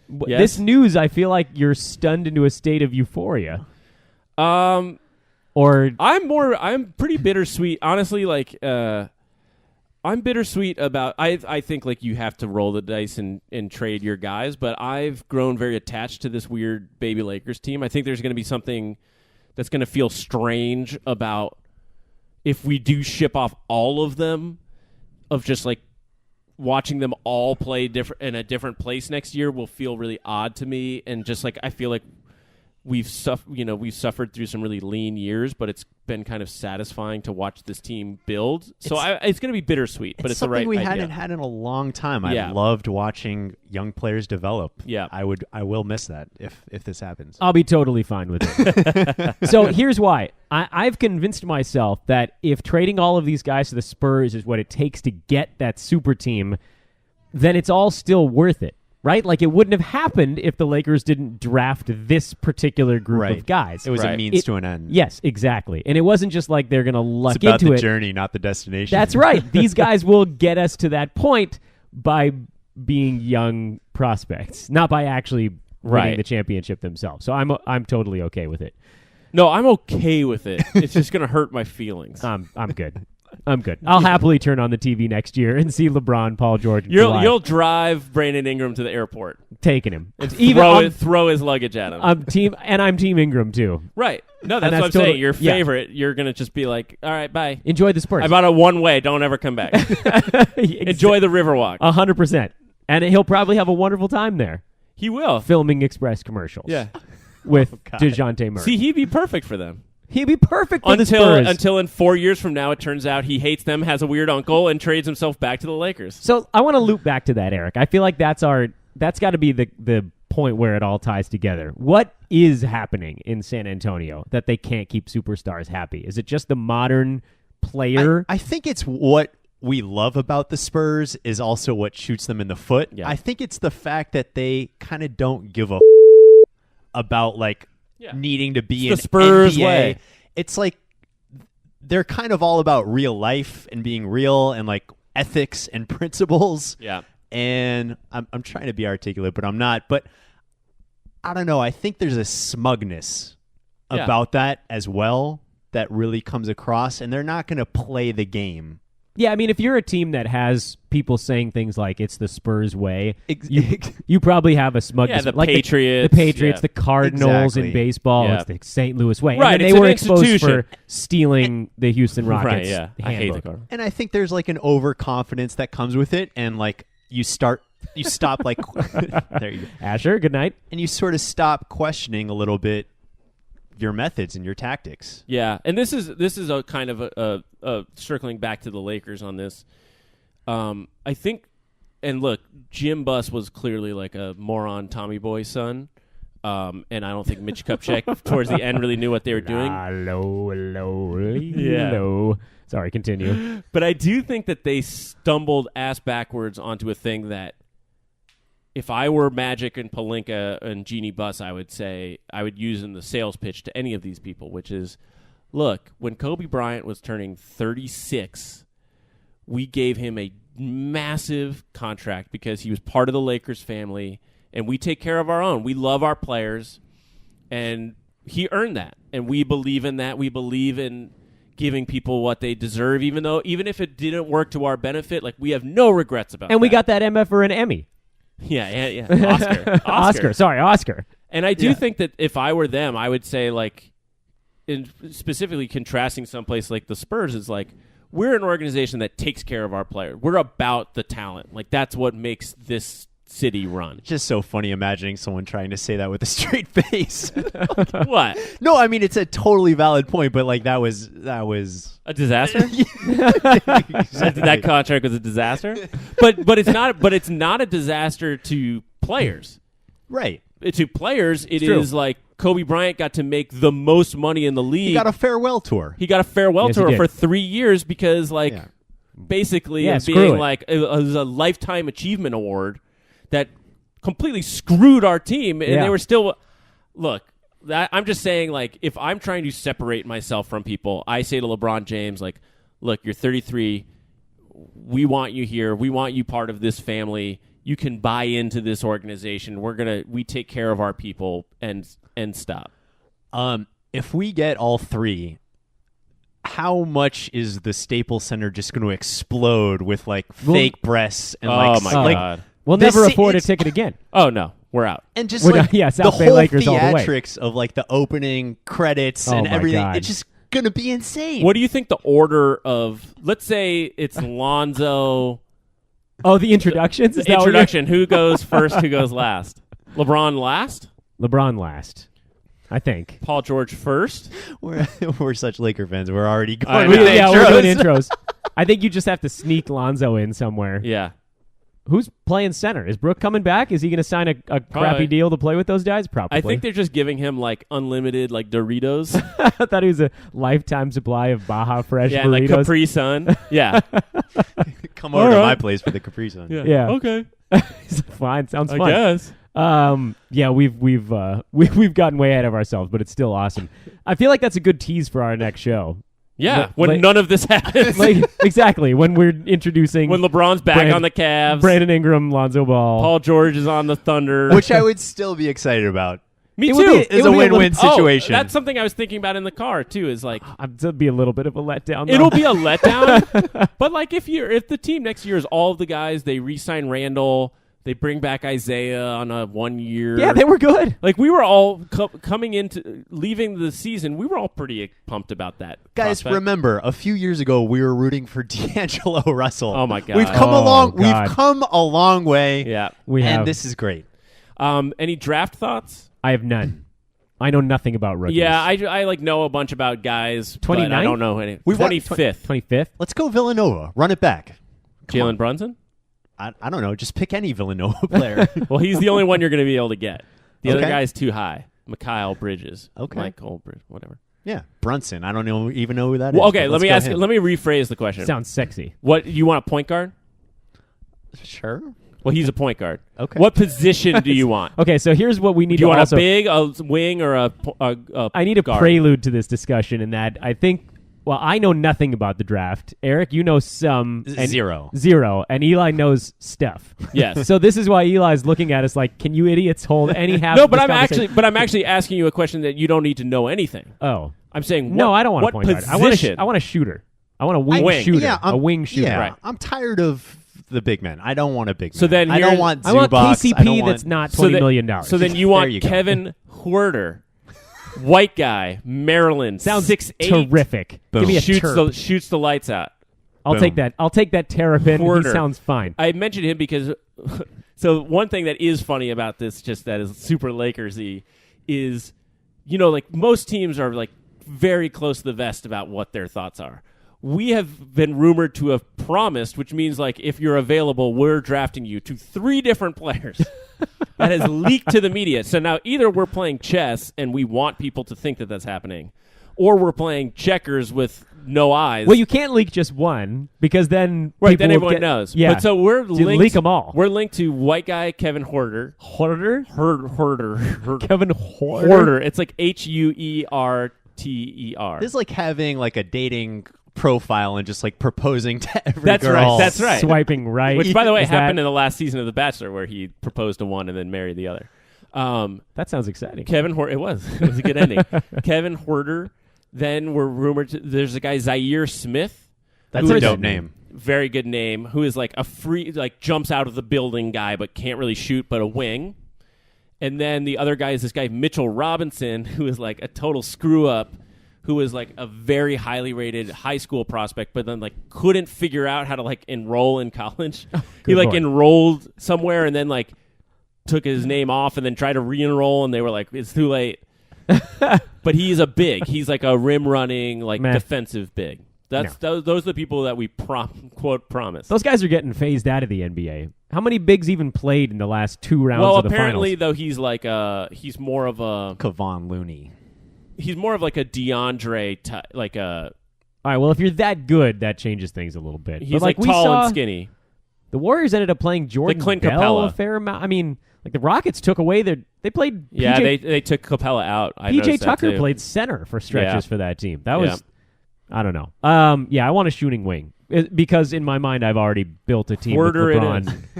[SPEAKER 4] this news. I feel like you're stunned into a state of euphoria. Or
[SPEAKER 6] I'm pretty bittersweet. Honestly, like I'm bittersweet about I think like you have to roll the dice and trade your guys, but I've grown very attached to this weird baby Lakers team. I think there's going to be something that's going to feel strange about if we do ship off all of them, of just like watching them all play in a different place next year will feel really odd to me, and just like I feel like we've suffered through some really lean years, but it's been kind of satisfying to watch this team build. So it's going to be bittersweet, but it's the right
[SPEAKER 5] something we
[SPEAKER 6] idea.
[SPEAKER 5] hadn't had in a long time.
[SPEAKER 6] Yeah.
[SPEAKER 5] I loved watching young players develop.
[SPEAKER 6] Yeah,
[SPEAKER 5] I will miss that if this happens.
[SPEAKER 4] I'll be totally fine with it. So here's why. I've convinced myself that if trading all of these guys to the Spurs is what it takes to get that super team, then it's all still worth it. Right? Like, it wouldn't have happened if the Lakers didn't draft this particular group of guys.
[SPEAKER 5] It was a means to an end.
[SPEAKER 4] Yes, exactly. And it wasn't just like they're going to luck
[SPEAKER 5] it's about
[SPEAKER 4] into
[SPEAKER 5] the
[SPEAKER 4] it.
[SPEAKER 5] journey, not the destination.
[SPEAKER 4] That's right. These guys will get us to that point by being young prospects, not by actually winning the championship themselves. So I'm totally okay with it.
[SPEAKER 6] No, I'm okay with it. It's just going to hurt my feelings.
[SPEAKER 4] I'm good. I'm good. I'll happily turn on the TV next year and see LeBron, Paul George, and
[SPEAKER 6] You'll drive Brandon Ingram to the airport,
[SPEAKER 4] taking him.
[SPEAKER 6] Throw his luggage at him.
[SPEAKER 4] I'm Team Ingram too.
[SPEAKER 6] Right. No, that's what I'm saying. Your favorite. You're gonna just be like, all right, bye.
[SPEAKER 4] Enjoy the Spurs.
[SPEAKER 6] I bought a one-way. Don't ever come back. Enjoy the Riverwalk.
[SPEAKER 4] 100%. And he'll probably have a wonderful time there.
[SPEAKER 6] He will.
[SPEAKER 4] Filming Express commercials.
[SPEAKER 6] Yeah.
[SPEAKER 4] With DeJounte Murray.
[SPEAKER 6] See, he'd be perfect for them.
[SPEAKER 4] He'd be perfect for the Spurs.
[SPEAKER 6] Until in 4 years from now, it turns out he hates them, has a weird uncle, and trades himself back to the Lakers.
[SPEAKER 4] So I want to loop back to that, Eric. I feel like that's got to be the point where it all ties together. What is happening in San Antonio that they can't keep superstars happy? Is it just the modern player?
[SPEAKER 5] I think it's what we love about the Spurs is also what shoots them in the foot.
[SPEAKER 6] Yeah.
[SPEAKER 5] I think it's the fact that they kind of don't give a about like needing to be
[SPEAKER 6] it's the Spurs
[SPEAKER 5] NBA.
[SPEAKER 6] way.
[SPEAKER 5] It's like they're kind of all about real life and being real and like ethics and principles.
[SPEAKER 6] Yeah.
[SPEAKER 5] And I'm trying to be articulate, but I'm not. But I don't know. I think there's a smugness about that as well that really comes across, and they're not going to play the game
[SPEAKER 4] Yeah, I mean, if you're a team that has people saying things like it's the Spurs way, you probably have a smug...
[SPEAKER 6] Yeah, the
[SPEAKER 4] like
[SPEAKER 6] Patriots.
[SPEAKER 4] The Patriots, the Cardinals in baseball.
[SPEAKER 6] Yeah.
[SPEAKER 4] It's the St. Louis way.
[SPEAKER 6] Right,
[SPEAKER 4] And
[SPEAKER 6] it's
[SPEAKER 4] they were
[SPEAKER 6] an
[SPEAKER 4] exposed
[SPEAKER 6] institution.
[SPEAKER 4] for stealing the Houston Rockets
[SPEAKER 6] Right, yeah. I hate the Cardinals.
[SPEAKER 5] And I think there's like an overconfidence that comes with it, and like you stop like there you go.
[SPEAKER 4] Asher, good night.
[SPEAKER 5] And you sort of stop questioning a little bit your methods and your tactics.
[SPEAKER 6] Yeah, and this is a kind of a circling back to the Lakers on this. I think, and look, Jim Buss was clearly like a moron Tommy Boy son, and I don't think Mitch Kupchak towards the end really knew what they were doing.
[SPEAKER 4] Hello. Sorry, continue.
[SPEAKER 6] But I do think that they stumbled ass backwards onto a thing that if I were Magic and Pelinka and Jeannie Buss, I would say I would use in the sales pitch to any of these people, which is, look, when Kobe Bryant was turning 36, we gave him a massive contract because he was part of the Lakers family, and we take care of our own. We love our players, and he earned that, and we believe in that. We believe in giving people what they deserve, even if it didn't work to our benefit. Like, we have no regrets about that.
[SPEAKER 4] And we got that MF for an Emmy.
[SPEAKER 6] Yeah.
[SPEAKER 4] Oscar.
[SPEAKER 6] And I do think that if I were them, I would say, like, specifically contrasting someplace like the Spurs is like, we're an organization that takes care of our players. We're about the talent. Like, that's what makes this city run.
[SPEAKER 5] Just so funny imagining someone trying to say that with a straight face.
[SPEAKER 6] What?
[SPEAKER 5] No, I mean, it's a totally valid point, but like that was
[SPEAKER 6] a disaster. That contract was a disaster. But it's not a disaster to players.
[SPEAKER 5] Right.
[SPEAKER 6] To players, it is like Kobe Bryant got to make the most money in the league.
[SPEAKER 5] He got a farewell tour.
[SPEAKER 6] He got a farewell tour for 3 years because, like, basically being like it was a lifetime achievement award that completely screwed our team, and they were still. Look, I'm just saying, like, if I'm trying to separate myself from people, I say to LeBron James, like, look, you're 33. We want you here. We want you part of this family. You can buy into this organization. We take care of our people and stop.
[SPEAKER 5] If we get all three, how much is the Staples Center just going to explode with like fake breasts and
[SPEAKER 6] oh my god,
[SPEAKER 4] we'll never afford a ticket again.
[SPEAKER 6] Oh no, we're out.
[SPEAKER 5] And just
[SPEAKER 4] South
[SPEAKER 5] the
[SPEAKER 4] Bay
[SPEAKER 5] whole
[SPEAKER 4] Lakers all the way.
[SPEAKER 5] theatrics of like the opening credits and everything, it's just gonna be insane.
[SPEAKER 6] What do you think the order of? Let's say it's Lonzo.
[SPEAKER 4] Oh, the introductions.
[SPEAKER 6] The introduction. Who goes first? Who goes last? LeBron last.
[SPEAKER 4] LeBron last. I think.
[SPEAKER 6] Paul George first.
[SPEAKER 5] We're such Laker fans. We're already going.
[SPEAKER 4] We're doing intros. I think you just have to sneak Lonzo in somewhere.
[SPEAKER 6] Yeah.
[SPEAKER 4] Who's playing center? Is Brooke coming back? Is he going to sign a crappy deal to play with those guys? Probably.
[SPEAKER 6] I think they're just giving him like unlimited like Doritos.
[SPEAKER 4] I thought he was a lifetime supply of Baja Fresh burritos.
[SPEAKER 6] Like Capri Sun. Yeah.
[SPEAKER 5] Come over to my place for the Capri Sun.
[SPEAKER 6] Yeah. Okay.
[SPEAKER 4] Fine. Sounds fun.
[SPEAKER 6] I guess.
[SPEAKER 4] Yeah, we've gotten way ahead of ourselves, but it's still awesome. I feel like that's a good tease for our next show.
[SPEAKER 6] Yeah, when none of this happens.
[SPEAKER 4] Exactly. When we're introducing...
[SPEAKER 6] When LeBron's back on the Cavs.
[SPEAKER 4] Brandon Ingram, Lonzo Ball.
[SPEAKER 6] Paul George is on the Thunder.
[SPEAKER 5] Which I would still be excited about.
[SPEAKER 6] Me too.
[SPEAKER 5] It's a win-win situation.
[SPEAKER 6] That's something I was thinking about in the car, too, is like...
[SPEAKER 4] It'll be a little bit of a letdown, though.
[SPEAKER 6] It'll be a letdown. But like if the team next year is all of the guys, they re-sign Randall... They bring back Isaiah on a 1 year.
[SPEAKER 4] Yeah, they were good.
[SPEAKER 6] Like, we were all leaving the season, we were all pretty pumped about that.
[SPEAKER 5] Guys,
[SPEAKER 6] prospect.
[SPEAKER 5] remember, a few years ago, we were rooting for D'Angelo Russell.
[SPEAKER 6] Oh, my God.
[SPEAKER 5] We've come a long way.
[SPEAKER 6] Yeah.
[SPEAKER 5] And this is great.
[SPEAKER 6] Any draft thoughts?
[SPEAKER 4] I have none. I know nothing about rookies.
[SPEAKER 6] Yeah, I like know a bunch about guys. 29th? I don't know any. 25th.
[SPEAKER 4] 25th?
[SPEAKER 5] Let's go Villanova. Run it back.
[SPEAKER 6] Jalen Brunson?
[SPEAKER 5] I don't know. Just pick any Villanova player.
[SPEAKER 6] Well, he's the only one you're going to be able to get. The other guy's too high. Mikal Bridges.
[SPEAKER 5] Okay.
[SPEAKER 6] Michael Bridges, whatever.
[SPEAKER 5] Yeah. Brunson. I don't even know who that is.
[SPEAKER 6] Okay, let me rephrase the question.
[SPEAKER 4] Sounds sexy.
[SPEAKER 6] What, you want a point guard?
[SPEAKER 5] Sure.
[SPEAKER 6] Well, he's a point guard.
[SPEAKER 5] Okay.
[SPEAKER 6] What position do you want?
[SPEAKER 4] Okay, so here's what we need
[SPEAKER 6] do you
[SPEAKER 4] to
[SPEAKER 6] want a big, a wing, or a
[SPEAKER 4] I need a
[SPEAKER 6] guard?
[SPEAKER 4] prelude to this discussion in that I think... Well, I know nothing about the draft. Eric, you know some.
[SPEAKER 5] Zero.
[SPEAKER 4] And Eli knows stuff.
[SPEAKER 6] Yes.
[SPEAKER 4] So this is why Eli's looking at us like, can you idiots hold any half
[SPEAKER 6] No,
[SPEAKER 4] of
[SPEAKER 6] but
[SPEAKER 4] this
[SPEAKER 6] I'm actually asking you a question that you don't need to know anything.
[SPEAKER 4] Oh.
[SPEAKER 6] I'm saying
[SPEAKER 4] no, I don't want a point guard.
[SPEAKER 6] position?
[SPEAKER 4] I want a shooter. I want a wing shooter.
[SPEAKER 5] Yeah,
[SPEAKER 4] a wing shooter.
[SPEAKER 5] Yeah,
[SPEAKER 6] Right.
[SPEAKER 5] I'm tired of the big men. I don't want a big man.
[SPEAKER 6] So then
[SPEAKER 5] I don't want
[SPEAKER 4] I want
[SPEAKER 5] Zubac.
[SPEAKER 4] KCP
[SPEAKER 5] I don't want,
[SPEAKER 4] that's not $20 million.
[SPEAKER 6] So then you want
[SPEAKER 5] you go.
[SPEAKER 6] Kevin Huerter, white guy, Maryland,
[SPEAKER 4] Sounds
[SPEAKER 6] 6'8",
[SPEAKER 4] terrific.
[SPEAKER 5] Boom.
[SPEAKER 4] Give me a
[SPEAKER 6] shoots the lights out.
[SPEAKER 4] I'll
[SPEAKER 5] Boom.
[SPEAKER 4] take that. I'll take that Terrapin. He
[SPEAKER 6] Huerter.
[SPEAKER 4] sounds fine.
[SPEAKER 6] I mentioned him because so one thing that is funny about this, just that is super Lakersy, is like most teams are like very close to the vest about what their thoughts are. We have been rumored to have promised, which means like if you're available, we're drafting you to 3 different players. That has leaked to the media. So now either we're playing chess and we want people to think that that's happening, or we're playing checkers with no eyes.
[SPEAKER 4] Well, you can't leak just one because then
[SPEAKER 6] Right,
[SPEAKER 4] people
[SPEAKER 6] then
[SPEAKER 4] will
[SPEAKER 6] everyone
[SPEAKER 4] get-
[SPEAKER 6] knows.
[SPEAKER 4] Yeah.
[SPEAKER 6] But so we're linked.
[SPEAKER 4] leak 'em all.
[SPEAKER 6] We're linked to white guy Kevin Huerter.
[SPEAKER 4] Huerter?
[SPEAKER 6] Huerter.
[SPEAKER 4] Kevin Huerter.
[SPEAKER 6] Huerter. It's like Huerter.
[SPEAKER 5] This is like having like a dating profile and just like proposing to every
[SPEAKER 6] That's
[SPEAKER 5] girl.
[SPEAKER 6] right. That's right.
[SPEAKER 4] Swiping right.
[SPEAKER 6] Which, by the way,
[SPEAKER 4] Is
[SPEAKER 6] happened
[SPEAKER 4] that,
[SPEAKER 6] in the last season of The Bachelor, where he proposed to one and then married the other.
[SPEAKER 4] that sounds exciting.
[SPEAKER 6] Kevin Huerter. It was a good ending. Kevin Huerter. Then we're rumored there's a guy Zaire Smith.
[SPEAKER 5] That's
[SPEAKER 6] who
[SPEAKER 5] a
[SPEAKER 6] is-
[SPEAKER 5] dope name.
[SPEAKER 6] Very good name. Who is like a free, like jumps out of the building guy, but can't really shoot, but a wing. And then the other guy is this guy Mitchell Robinson, who is like a total screw up, who is like a very highly rated high school prospect, but then like couldn't figure out how to like enroll in college. He like
[SPEAKER 4] Lord.
[SPEAKER 6] enrolled somewhere and then like took his name off and then tried to re-enroll, and they were like, it's too late. But he's a big. He's like a rim running, like
[SPEAKER 4] Meh.
[SPEAKER 6] defensive big. Those are the people that we quote promise.
[SPEAKER 4] Those guys are getting phased out of the NBA. How many bigs even played in the last 2 rounds
[SPEAKER 6] Well,
[SPEAKER 4] of the
[SPEAKER 6] apparently
[SPEAKER 4] finals?
[SPEAKER 6] though he's like he's more of a
[SPEAKER 5] Kevon Looney.
[SPEAKER 6] he's more of like a DeAndre like a
[SPEAKER 4] All right, well, if you're that good, that changes things a little bit.
[SPEAKER 6] he's
[SPEAKER 4] But,
[SPEAKER 6] like
[SPEAKER 4] we
[SPEAKER 6] tall
[SPEAKER 4] saw
[SPEAKER 6] and skinny.
[SPEAKER 4] The Warriors ended up playing Jordan
[SPEAKER 6] Clint
[SPEAKER 4] Bell
[SPEAKER 6] Capella.
[SPEAKER 4] a fair amount. I mean, like the Rockets took away they played
[SPEAKER 6] Yeah,
[SPEAKER 4] PJ
[SPEAKER 6] they took Capella out. I
[SPEAKER 4] PJ
[SPEAKER 6] noticed that
[SPEAKER 4] Tucker
[SPEAKER 6] too.
[SPEAKER 4] played center for stretches
[SPEAKER 6] Yeah.
[SPEAKER 4] for that team. That was,
[SPEAKER 6] Yeah.
[SPEAKER 4] I don't know. Yeah, I want a shooting wing because in my mind I've already built a team
[SPEAKER 6] Huerter
[SPEAKER 4] with
[SPEAKER 6] it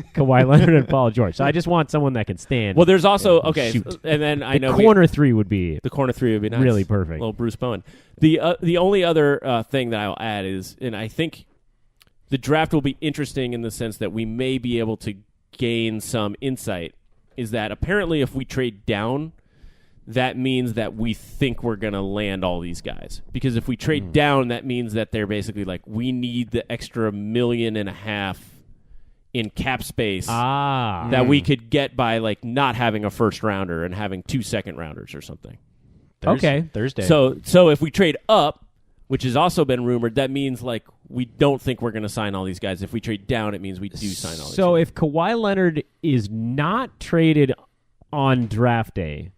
[SPEAKER 4] LeBron, Kawhi Leonard, and Paul George. So I just want someone that can stand.
[SPEAKER 6] Well, there's also
[SPEAKER 4] and
[SPEAKER 6] okay,
[SPEAKER 4] shoot.
[SPEAKER 6] and then I
[SPEAKER 4] The
[SPEAKER 6] know
[SPEAKER 4] corner 3 would be
[SPEAKER 6] the corner 3 would be nice.
[SPEAKER 4] really perfect.
[SPEAKER 6] Little Bruce Bowen. The only other thing that I'll add is, and I think the draft will be interesting in the sense that we may be able to gain some insight, is that apparently if we trade down, that means that we think we're going to land all these guys. Because if we trade down, that means that they're basically like, we need the extra $1.5 million in cap space that we could get by like not having a first rounder and having 2 second rounders or something.
[SPEAKER 5] Thursday.
[SPEAKER 6] So if we trade up, which has also been rumored, that means like we don't think we're going to sign all these guys. If we trade down, it means we do sign all these
[SPEAKER 4] So
[SPEAKER 6] guys.
[SPEAKER 4] if Kawhi Leonard is not traded on draft day,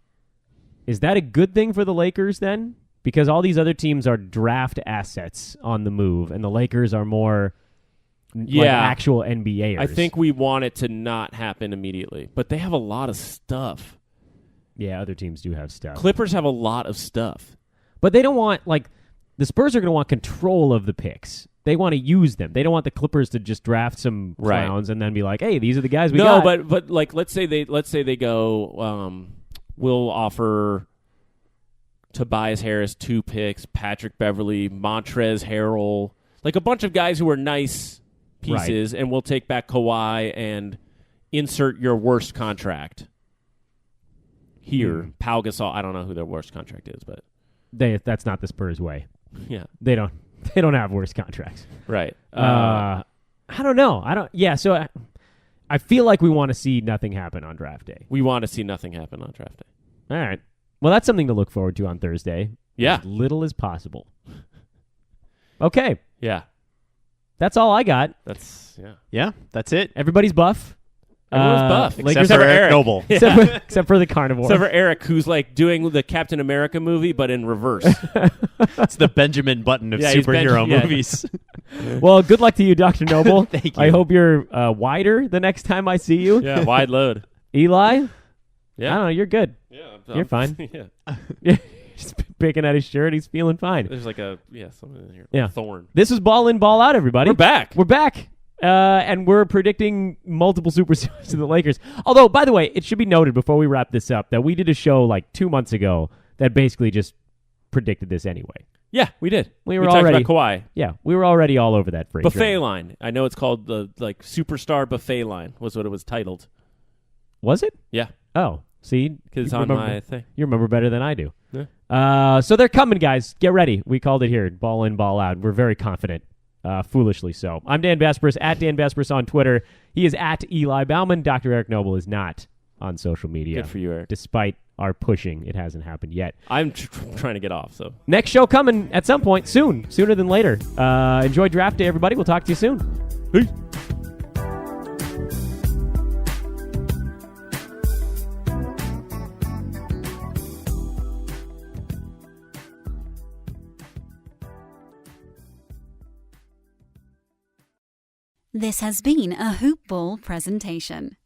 [SPEAKER 4] is that a good thing for the Lakers then? Because all these other teams are draft assets on the move, and the Lakers are more like actual NBAers.
[SPEAKER 6] I think we want it to not happen immediately, but they have a lot of stuff.
[SPEAKER 4] Yeah, other teams do have stuff.
[SPEAKER 6] Clippers have a lot of stuff.
[SPEAKER 4] But they don't want, like, the Spurs are going to want control of the picks. They want to use them. They don't want the Clippers to just draft some
[SPEAKER 6] Right.
[SPEAKER 4] clowns and then be like, hey, these are the guys we got.
[SPEAKER 6] No, but like let's say they go we'll offer Tobias Harris 2 picks, Patrick Beverly, Montrezl Harrell, like a bunch of guys who are nice pieces, and we'll take back Kawhi and insert your worst contract here. Pau Gasol, I don't know who their worst contract is, but
[SPEAKER 4] That's not the Spurs way.
[SPEAKER 6] yeah,
[SPEAKER 4] They don't have worse contracts.
[SPEAKER 6] right.
[SPEAKER 4] I don't know. So I feel like we want to see nothing happen on draft day.
[SPEAKER 6] We want to see nothing happen on draft day.
[SPEAKER 4] All right. Well, that's something to look forward to on Thursday.
[SPEAKER 6] Yeah.
[SPEAKER 4] As little as possible. Okay.
[SPEAKER 6] Yeah,
[SPEAKER 4] That's all I got.
[SPEAKER 6] that's
[SPEAKER 5] yeah, that's it.
[SPEAKER 4] Everybody's buff.
[SPEAKER 6] Everyone's buff.
[SPEAKER 4] Lakers
[SPEAKER 5] Except for
[SPEAKER 6] are
[SPEAKER 5] Eric
[SPEAKER 6] Eric.
[SPEAKER 5] Noble.
[SPEAKER 4] except for the carnivore.
[SPEAKER 6] Except for Eric, who's like doing the Captain America movie, but in reverse.
[SPEAKER 5] It's the Benjamin Button of
[SPEAKER 6] Yeah, he's
[SPEAKER 5] superhero
[SPEAKER 6] yeah.
[SPEAKER 5] movies.
[SPEAKER 4] Well, good luck to you, Dr. Noble.
[SPEAKER 5] Thank you.
[SPEAKER 4] I hope you're wider the next time I see you.
[SPEAKER 6] Yeah, wide load.
[SPEAKER 4] Eli?
[SPEAKER 6] Yeah.
[SPEAKER 4] I don't know. You're good.
[SPEAKER 6] Yeah,
[SPEAKER 4] You're fine.
[SPEAKER 6] Yeah,
[SPEAKER 4] He's picking at his shirt. He's feeling fine.
[SPEAKER 6] there's like something in here.
[SPEAKER 4] Yeah.
[SPEAKER 6] Thorn.
[SPEAKER 4] This is Ball In, Ball Out, everybody.
[SPEAKER 6] We're back.
[SPEAKER 4] We're back. And we're predicting multiple superstars to the Lakers. Although, by the way, it should be noted before we wrap this up that we did a show like 2 months ago that basically just predicted this anyway.
[SPEAKER 6] Yeah, we did.
[SPEAKER 4] We were
[SPEAKER 6] talked
[SPEAKER 4] already
[SPEAKER 6] about Kawhi.
[SPEAKER 4] Yeah, we were already all over that phrase.
[SPEAKER 6] Buffet line. I know it's called the Superstar Buffet line was what it was titled.
[SPEAKER 4] Was it?
[SPEAKER 6] Yeah.
[SPEAKER 4] Oh, see?
[SPEAKER 6] Because it's on my thing.
[SPEAKER 4] You remember better than I do.
[SPEAKER 6] Yeah.
[SPEAKER 4] So they're coming, guys. Get ready. We called it here. Ball in, ball out. We're very confident. Foolishly so. I'm Dan Besbris, at Dan Besbris on Twitter. He is at Eli Bauman. Dr. Eric Noble is not on social media.
[SPEAKER 6] Good for you, Eric.
[SPEAKER 4] Despite our pushing, it hasn't happened yet.
[SPEAKER 6] I'm trying to get off, so.
[SPEAKER 4] Next show coming at some point soon. Sooner than later. Enjoy draft day, everybody. We'll talk to you soon. Peace.
[SPEAKER 1] This has been a Hoop Ball presentation.